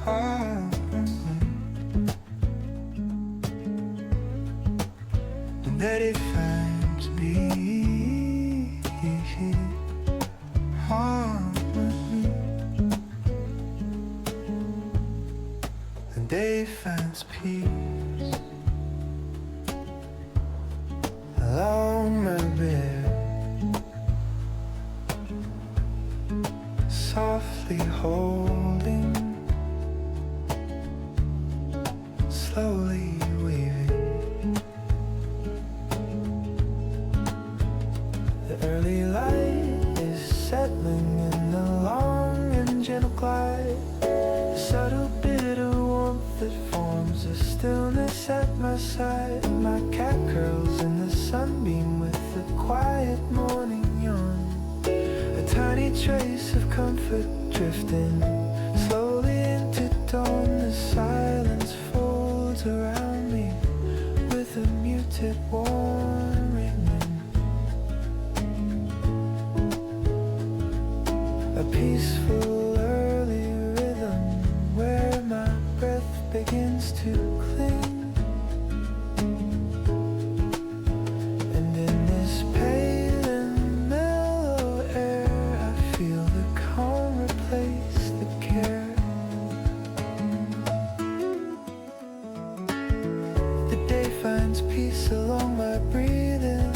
Oh, and that it finds peace. Oh, the day finds peace along my bed, softly holding, slowly weaving. The early light is settling in the long and gentle glide. The subtle bit of warmth that forms a stillness at my side. My cat curls in the sunbeam with the quiet morning yawn. A tiny trace of comfort drifting slowly into dawn. The silence folds around me with a muted warm ringing. A peaceful early rhythm where my breath begins to cling. And in this pale and mellow air, I feel the calm replace the care. The day finds peace along my breathing,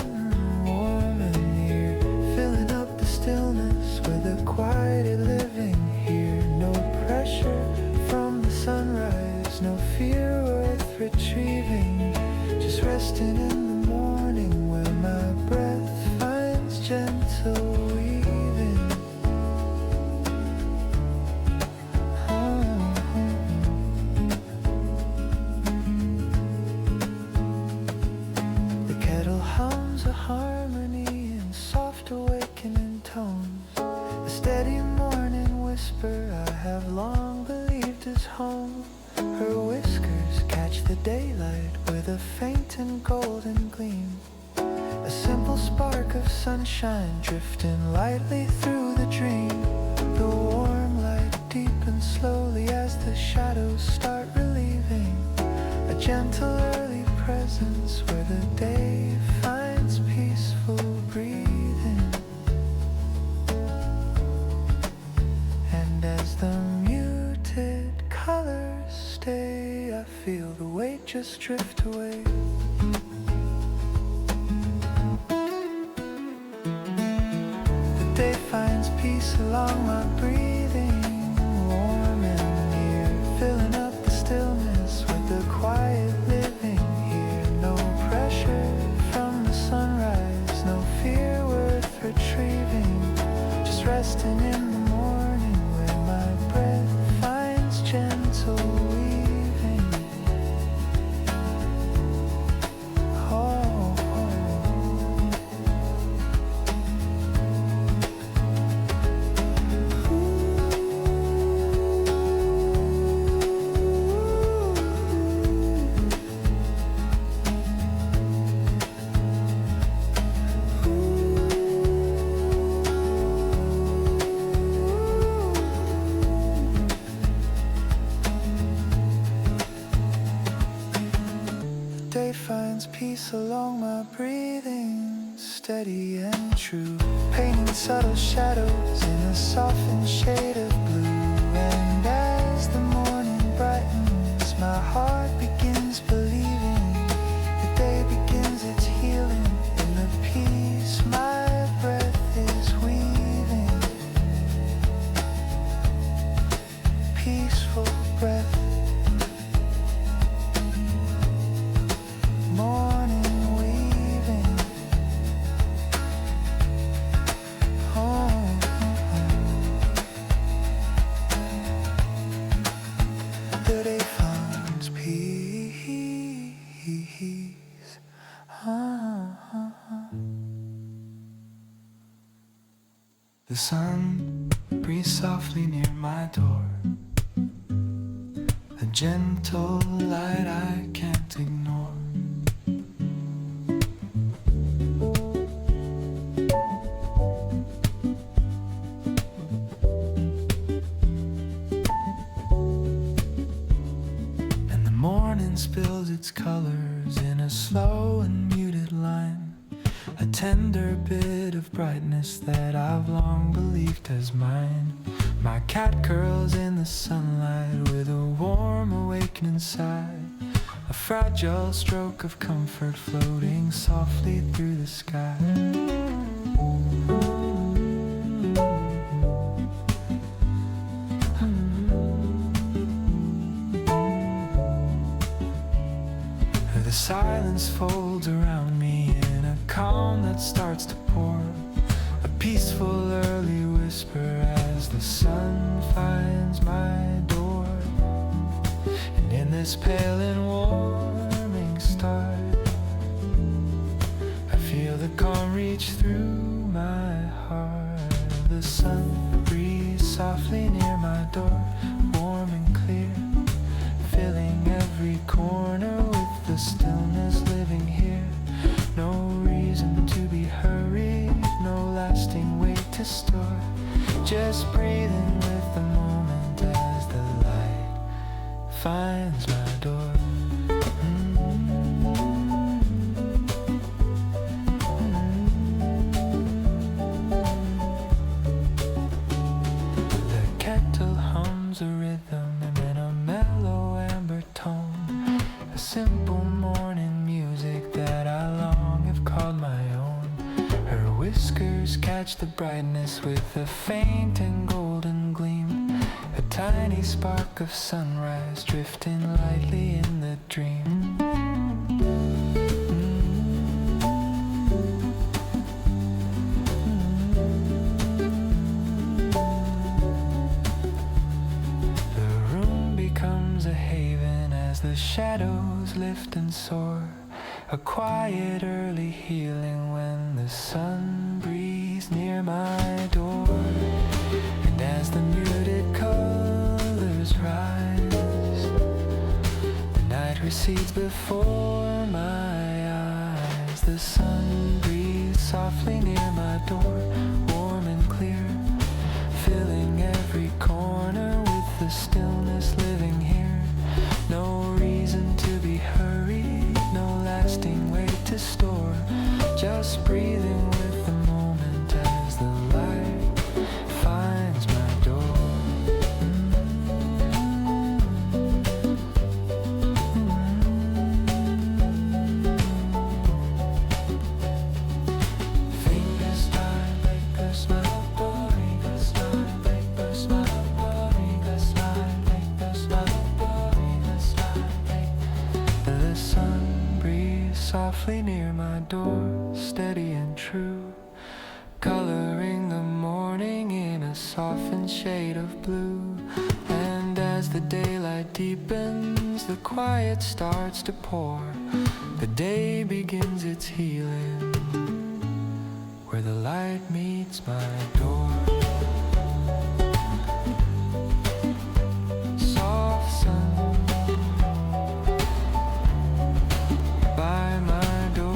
warm and near, filling up the stillness with a quieted living here. No pressure from the sunrise, no fear worth retrieving, just resting in the morning where my breath finds gentle weaving. The kettle hums a harmony in soft awakening tones, a steady morning whisper I have long believed is home. Her whiskers catch the daylight with a faint and golden gleam, a simple spark of sunshine drifting lightly through the dream. The warm light deepens slowly as the shadows start relieving, a gentle early presence where the day finds peaceful breathing. weight, just drift away. The day finds peace along my breathing, warm and near, filling up the stillness with the quiet living here. No pressure from the sunrise, no fear worth retrieving, just resting in the morning where my breath finds gentle weaving. Oh, day finds peace along my breathing, steady and true, painting subtle shadows in a softened shade of blue. And as the morning brightens, my heart begins believing the day begins its healing in the peace my breath is weaving. Peaceful breath. Morning weaving. Oh, the day finds peace. The sun breathes softly near my door, a gentle light I can't ignore. Spills its colors in a slow and muted line, a tender bit of brightness that I've long believed as mine. My cat curls in the sunlight with a warm awakening sigh, a fragile stroke of comfort floating softly through the sky. The silence folds around me in a calm that starts to pour, a peaceful early whisper as the sun finds my door. And in this pale and warming start, I feel the calm reach through my heart. The sun breathes softly near my door, warm and clear, filling every corner with the stillness living here. No reason to be hurried, no lasting weight to store, just breathing with the moment as the light finds my door. The kettle hums a rhythm and then a mellow amber tone, a simple morning music that I long have called my own. Her whiskers catch the brightness with a faint and golden gleam, a tiny spark of sunrise drifting lightly in the dream. The room becomes a haven as the shadows lift and soar, a quiet early healing when the sun breathes near my door. And as the muted colors rise, the night recedes before my eyes. The sun breathes softly near my door, warm and clear, filling every corner with the stillness living here. No reason to be hurried, no lasting weight to store, just breathing with the moment as the light finds my door. sun breeze softly near my door, steady and true, coloring the morning in a softened shade of blue. And as the daylight deepens, the quiet starts to pour. The day begins its healing where the light meets my door. Soft sun by my door.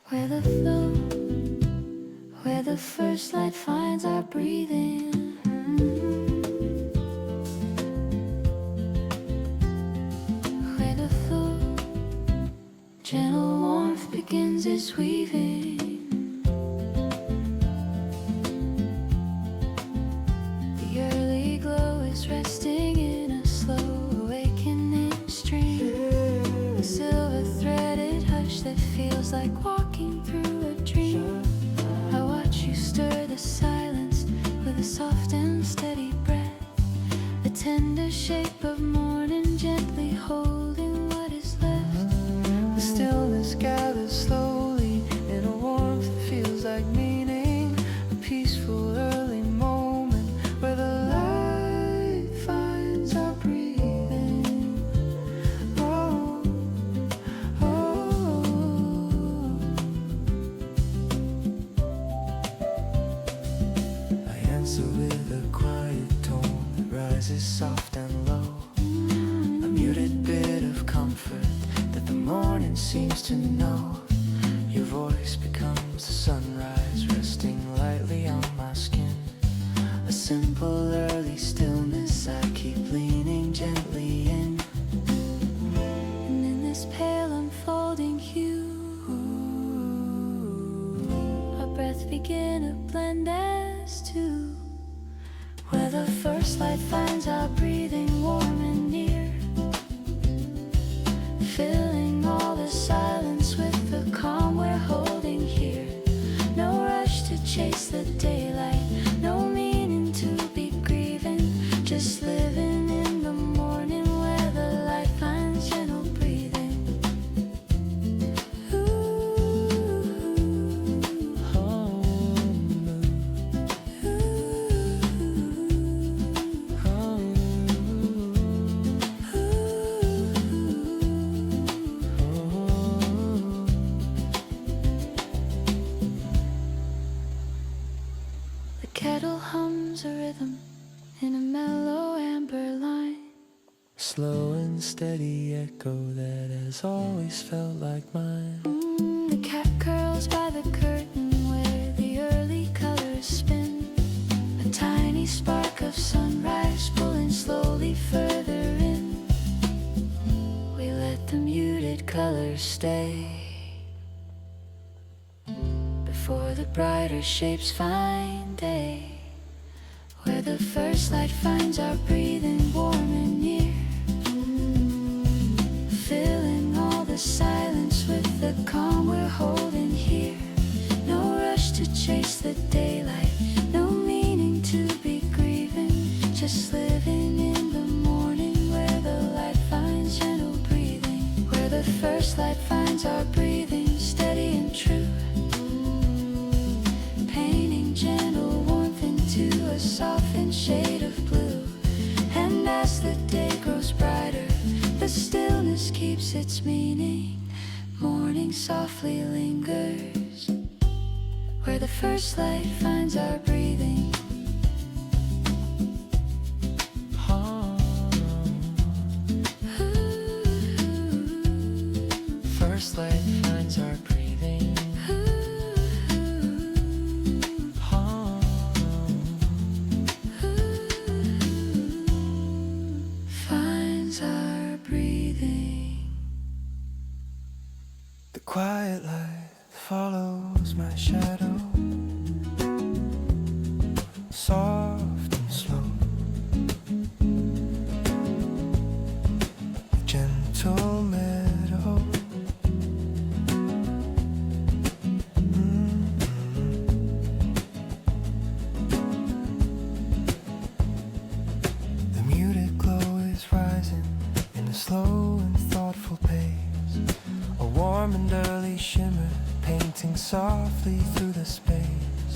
Where the flow, where the first light finds our breathing. Where the flow, gentle warmth begins its weaving. The early glow is resting in a slow awakening stream. A silver threaded hush that feels like walking through a dream. I watch you stir the silence with a soft and steady breath. A tender shape of morning gently holding what is left. The stillness gathers slowly in a warmth that feels like meaning. A peaceful early moment where the light finds our breathing. Oh, oh. I answer with a quiet tone that rises soft and low. A muted bit of comfort that the morning seems to know. Your voice becomes the sunrise resting lightly on my skin. A simple early stillness I keep leaning gently in. And in this pale unfolding hue, our breath begin to blend as two. Where the first light finds our breathing warm and near, filling all the silence with the calm we're holding here. No rush to chase the daylight, no meaning to be grieving, just living in the morning where the light finds gentle breathing. The kettle hums a rhythm in a mellow amber line. Slow and steady echo that has always felt like mine. The cat curls by the curtain where the early colors spin. A tiny spark of sunrise pulling slowly further in. We let the muted colors stay before the brighter shapes find day. Where the first light finds our breathing warm and near, filling all the silence with the calm we're holding here. No rush to chase the daylight, no meaning to be grieving, just living in the morning where the light finds gentle breathing. Where the first light finds our breathing steady and true, painting gentle warmth into a softened shade of blue. And as the day grows brighter, the stillness keeps its meaning. Morning softly lingers where the first light finds our breathing. First light finds our breathing. quiet light follows my shadow, soft and slow, gentle meadow. The muted glow is rising in a slow and thoughtful pace, a warm and early shimmer painting softly through the space.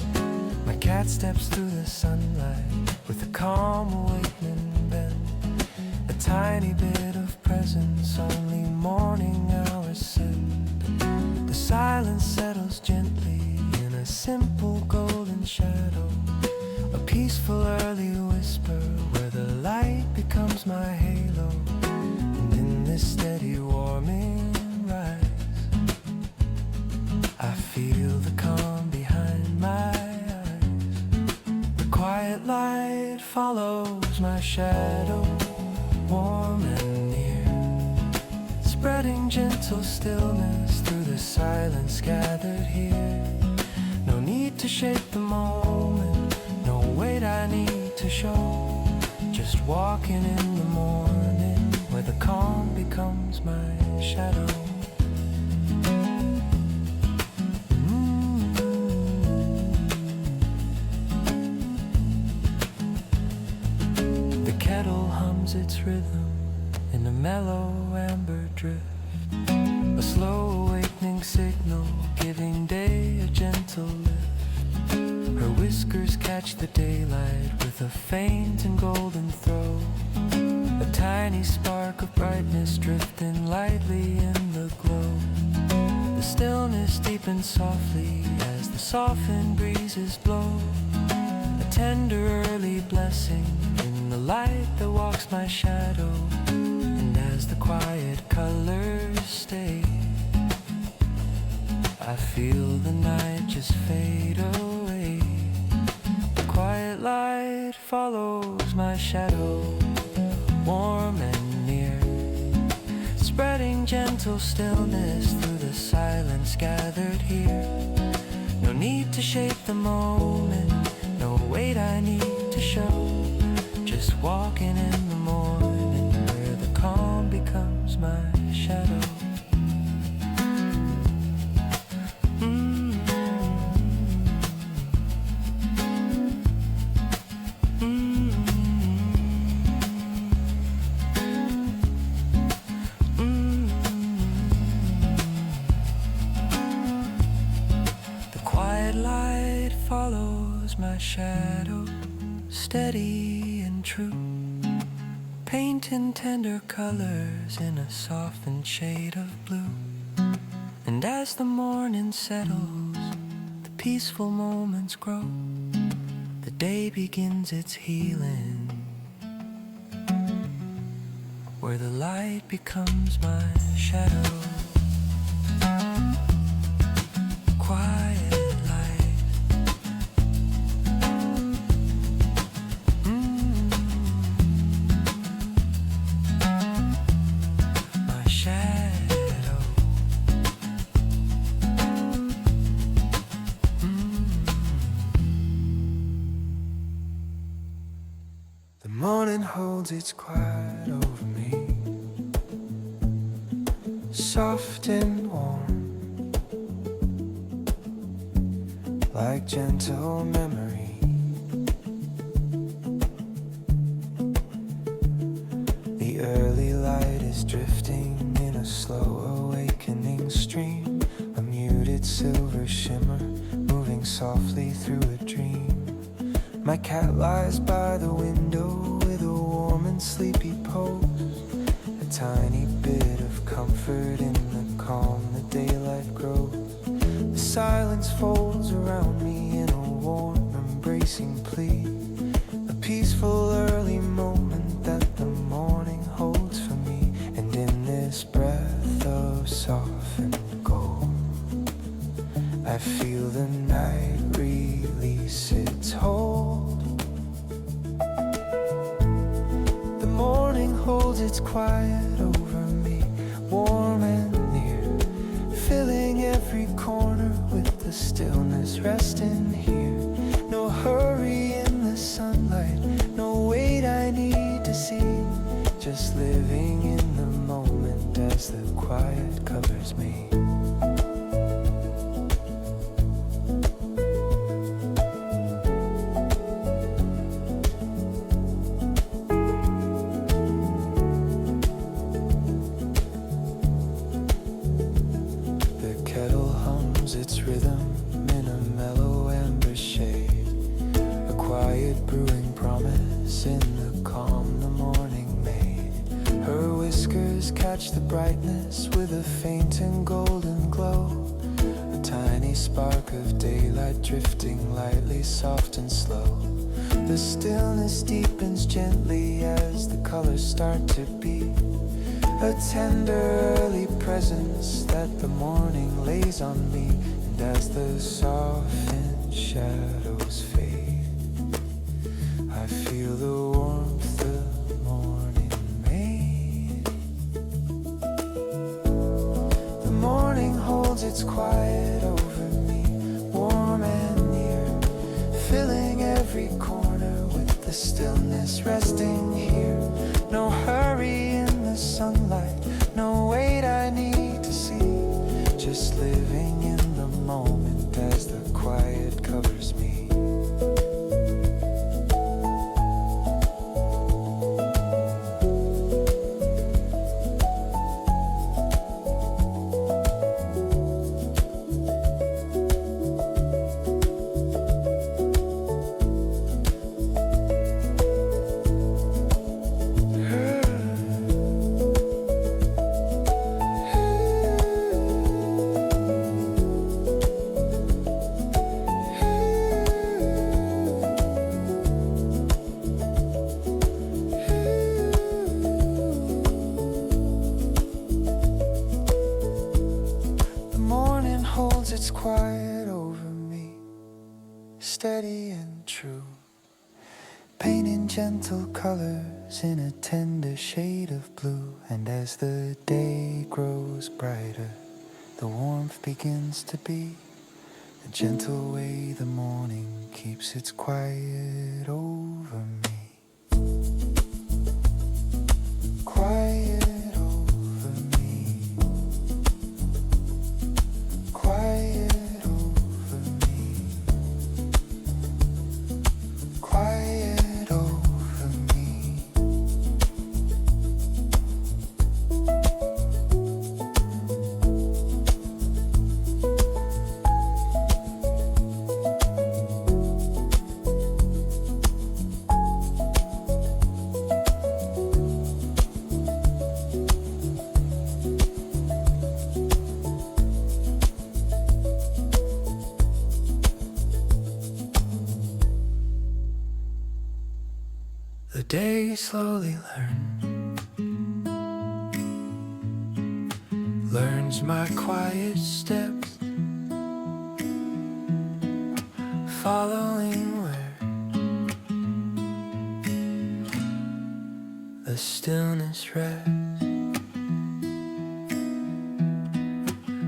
My cat steps through the sunlight with a calm awakening bend, a tiny bit of presence only morning hours send. The silence settles gently in a simple golden shadow, a peaceful early whisper where the light becomes my halo. And in this steady warming rise, I feel the calm behind my eyes. The quiet light follows my shadow, warm and near, spreading gentle stillness through the silence gathered here. No need to shape the moment, no weight I need to show, just walking in the morning where the calm becomes my shadow. The kettle hums its rhythm in a mellow amber drift, a slow awakening signal giving day a gentle lift. Her whiskers catch the daylight with a faint and golden throw, a tiny spark of brightness drifting lightly in the glow. The stillness deepens softly as the softened breezes blow, a tender early blessing in the light that walks my shadow. And as the quiet colors stay, I feel the night just fade away. The quiet light follows my shadow, warm and near, spreading gentle stillness through the silence gathered here. No need to shape the moment, no weight I need to show, just walking in the morning where the calm becomes my shadow. Follows my shadow, steady and true, painting tender colors in a softened shade of blue. And as the morning settles, the peaceful moments grow, the day begins its healing, where the light becomes my shadow. Quiet morning holds its quiet over me, soft and warm, like gentle memory. The early light is drifting in a slow awakening stream, a muted silver shimmer moving softly through a dream. My cat lies by the window with a warm and sleepy pose, a tiny bit of comfort in the calm the daylight grows. The silence folds around me in a warm embracing plea, a peaceful early moment that the morning holds for me. And in this breath of softened gold, I feel the night release its hold. The morning holds its quiet over me, warm and near, filling stillness resting here. No hurry in the sunlight, no wait I need to see. Just living in the moment as the quiet covers me. Its rhythm in a mellow amber shade, a quiet brewing promise in the calm the morning made. Her whiskers catch the brightness with a faint and golden glow, a tiny spark of daylight drifting lightly, soft and slow. The stillness deepens gently as the colors start to beat, a tender early presence that the morning lays on me. And as the softened shadows fade, I feel the warmth the morning made. The morning holds its quiet over me, warm and near, filling every corner with the stillness resting here. No hurry in the sunlight, no wait I need to see. Just living in the moment as the quiet covers me. It's quiet over me, steady and true, painting gentle colors in a tender shade of blue. And as the day grows brighter, the warmth begins to be the gentle way the morning keeps its quiet over me. Quiet. The day slowly learns my quiet steps, following where the stillness rests.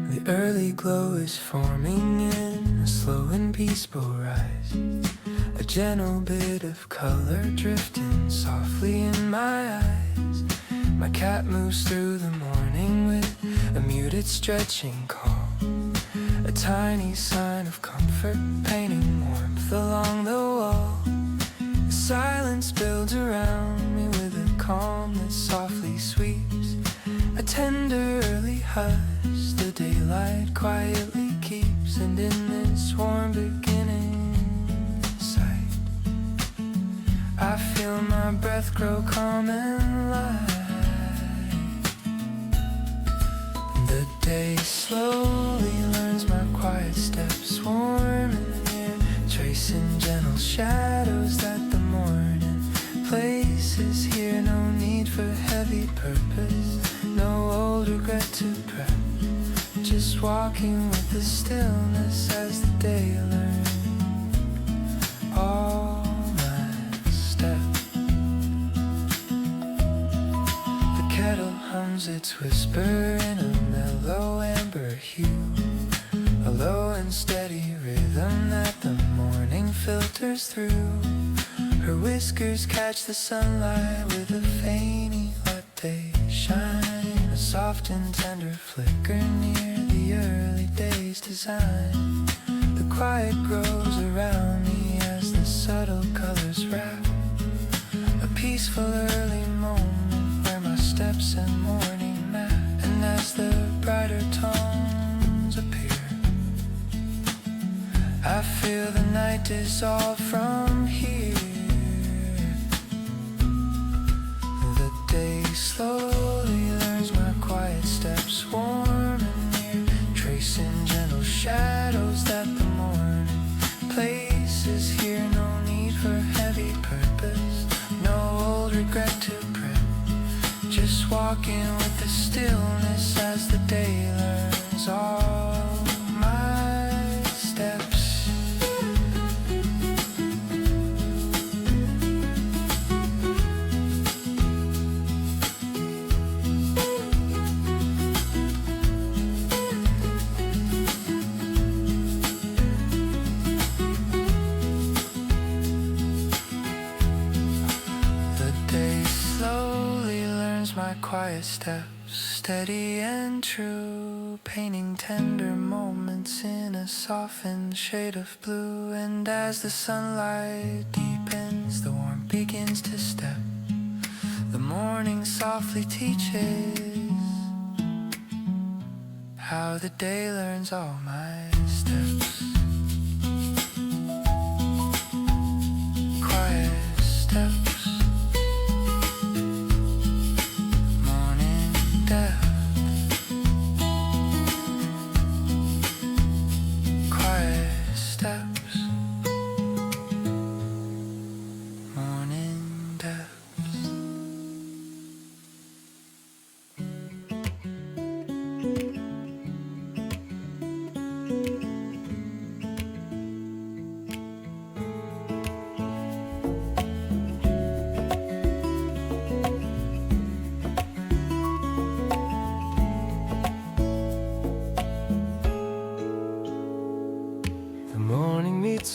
The early glow is forming in a slow and peaceful rise, a gentle bit of color drifting softly in my eyes. My cat moves through the morning with a muted stretching call, a tiny sign of comfort painting warmth along the wall. The silence builds around me with a calm that softly sweeps, a tender early hush the daylight quietly keeps. And in this warm beginning sight, I feel my breath grow calm and light. The day slowly learns my quiet steps, warm and near, tracing gentle shadows that the morning places here. No need for heavy purpose, no old regret to prep, just walking with the stillness as the day learns all my steps. The kettle hums its whisper in a mellow amber hue, a low and steady rhythm that the morning filters through. Her whiskers catch the sunlight with a faint what they shine. A soft and tender flicker near the early day's design. The quiet grows around me as the subtle colors wrap. A peaceful early moment where my steps and morning map. And as the brighter tones appear, I feel the night dissolve from here. The day slowly learns my quiet steps, warm and near, tracing gentle shadows that the morning places here. No need for heavy purpose, no old regret to prep, just walking with the stillness as the day learns all my steps. Quiet steps, steady and true, painting tender moments in a softened shade of blue. And as the sunlight deepens, the warmth begins to step. The morning softly teaches how the day learns all my steps. Quiet steps.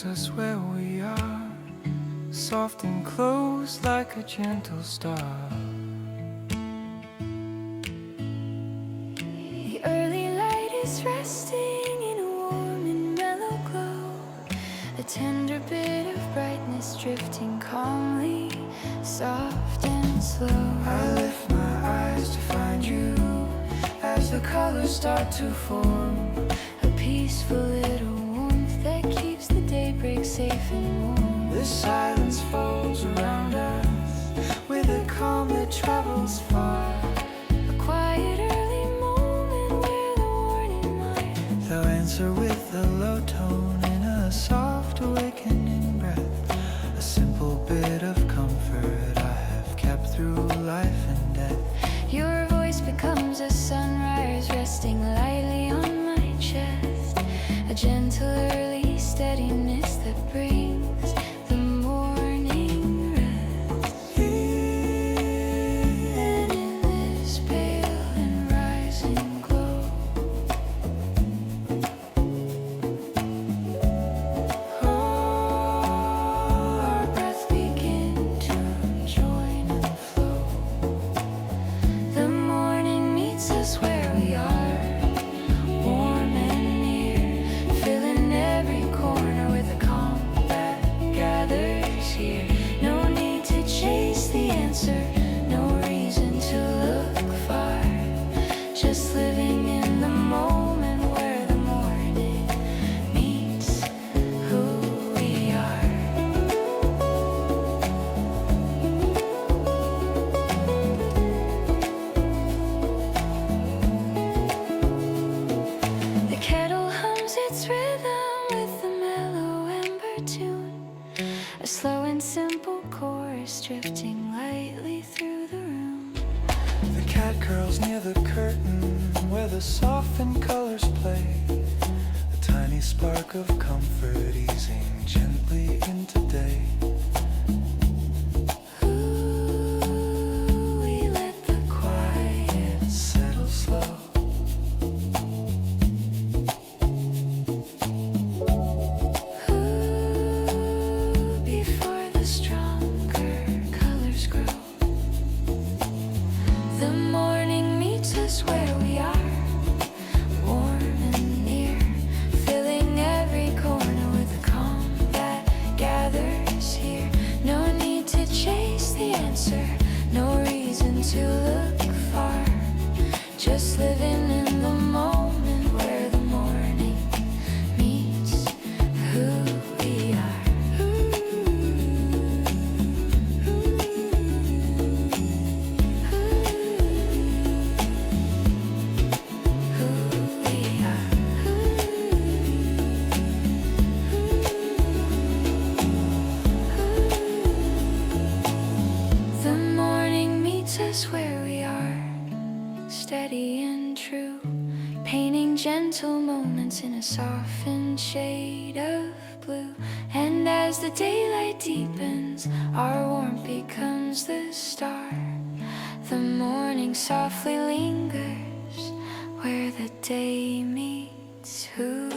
Us where we are, soft and close like a gentle star. The early light is resting in a warm and mellow glow, a tender bit of brightness drifting calmly, soft and slow. I lift my eyes to find you as the colors start to form, a peaceful little warmth that keeps the daybreak safe and warm. the silence folds around us with a calm that travels far. A quiet early moment where the warning light, They'll answer with a low tone in a soft awakening breath, a simple bit of comfort I have kept through life and death. your voice becomes a sunrise resting lightly on my chest, a gentle early steadiness that brings the morning rest. And in this pale and rising glow, our breaths begin to join and flow. The morning meets us where we are, warm and near, filling every corner with a calm that gathers here. No need to chase the answer, no reason to look far, just living in the moment where the morning meets who we are. The kettle hums its rhythm with a mellow amber tune, a slow and simple chorus drifting lightly through the room. The cat curls near the curtain where the softened colors play, a tiny spark of comfort easing gently into day. Ooh, we let the quiet Settle slow. The morning meets us where we are, warm and near, filling every corner with a calm that gathers here. No need to chase the answer, no reason to look far, just living in the moment where the morning meets who we are. Who we are. The morning meets us where we are, steady and true, painting gentle moments in a softened shade of blue. And as the daylight deepens, our warmth becomes the star. The morning softly lingers where the day meets who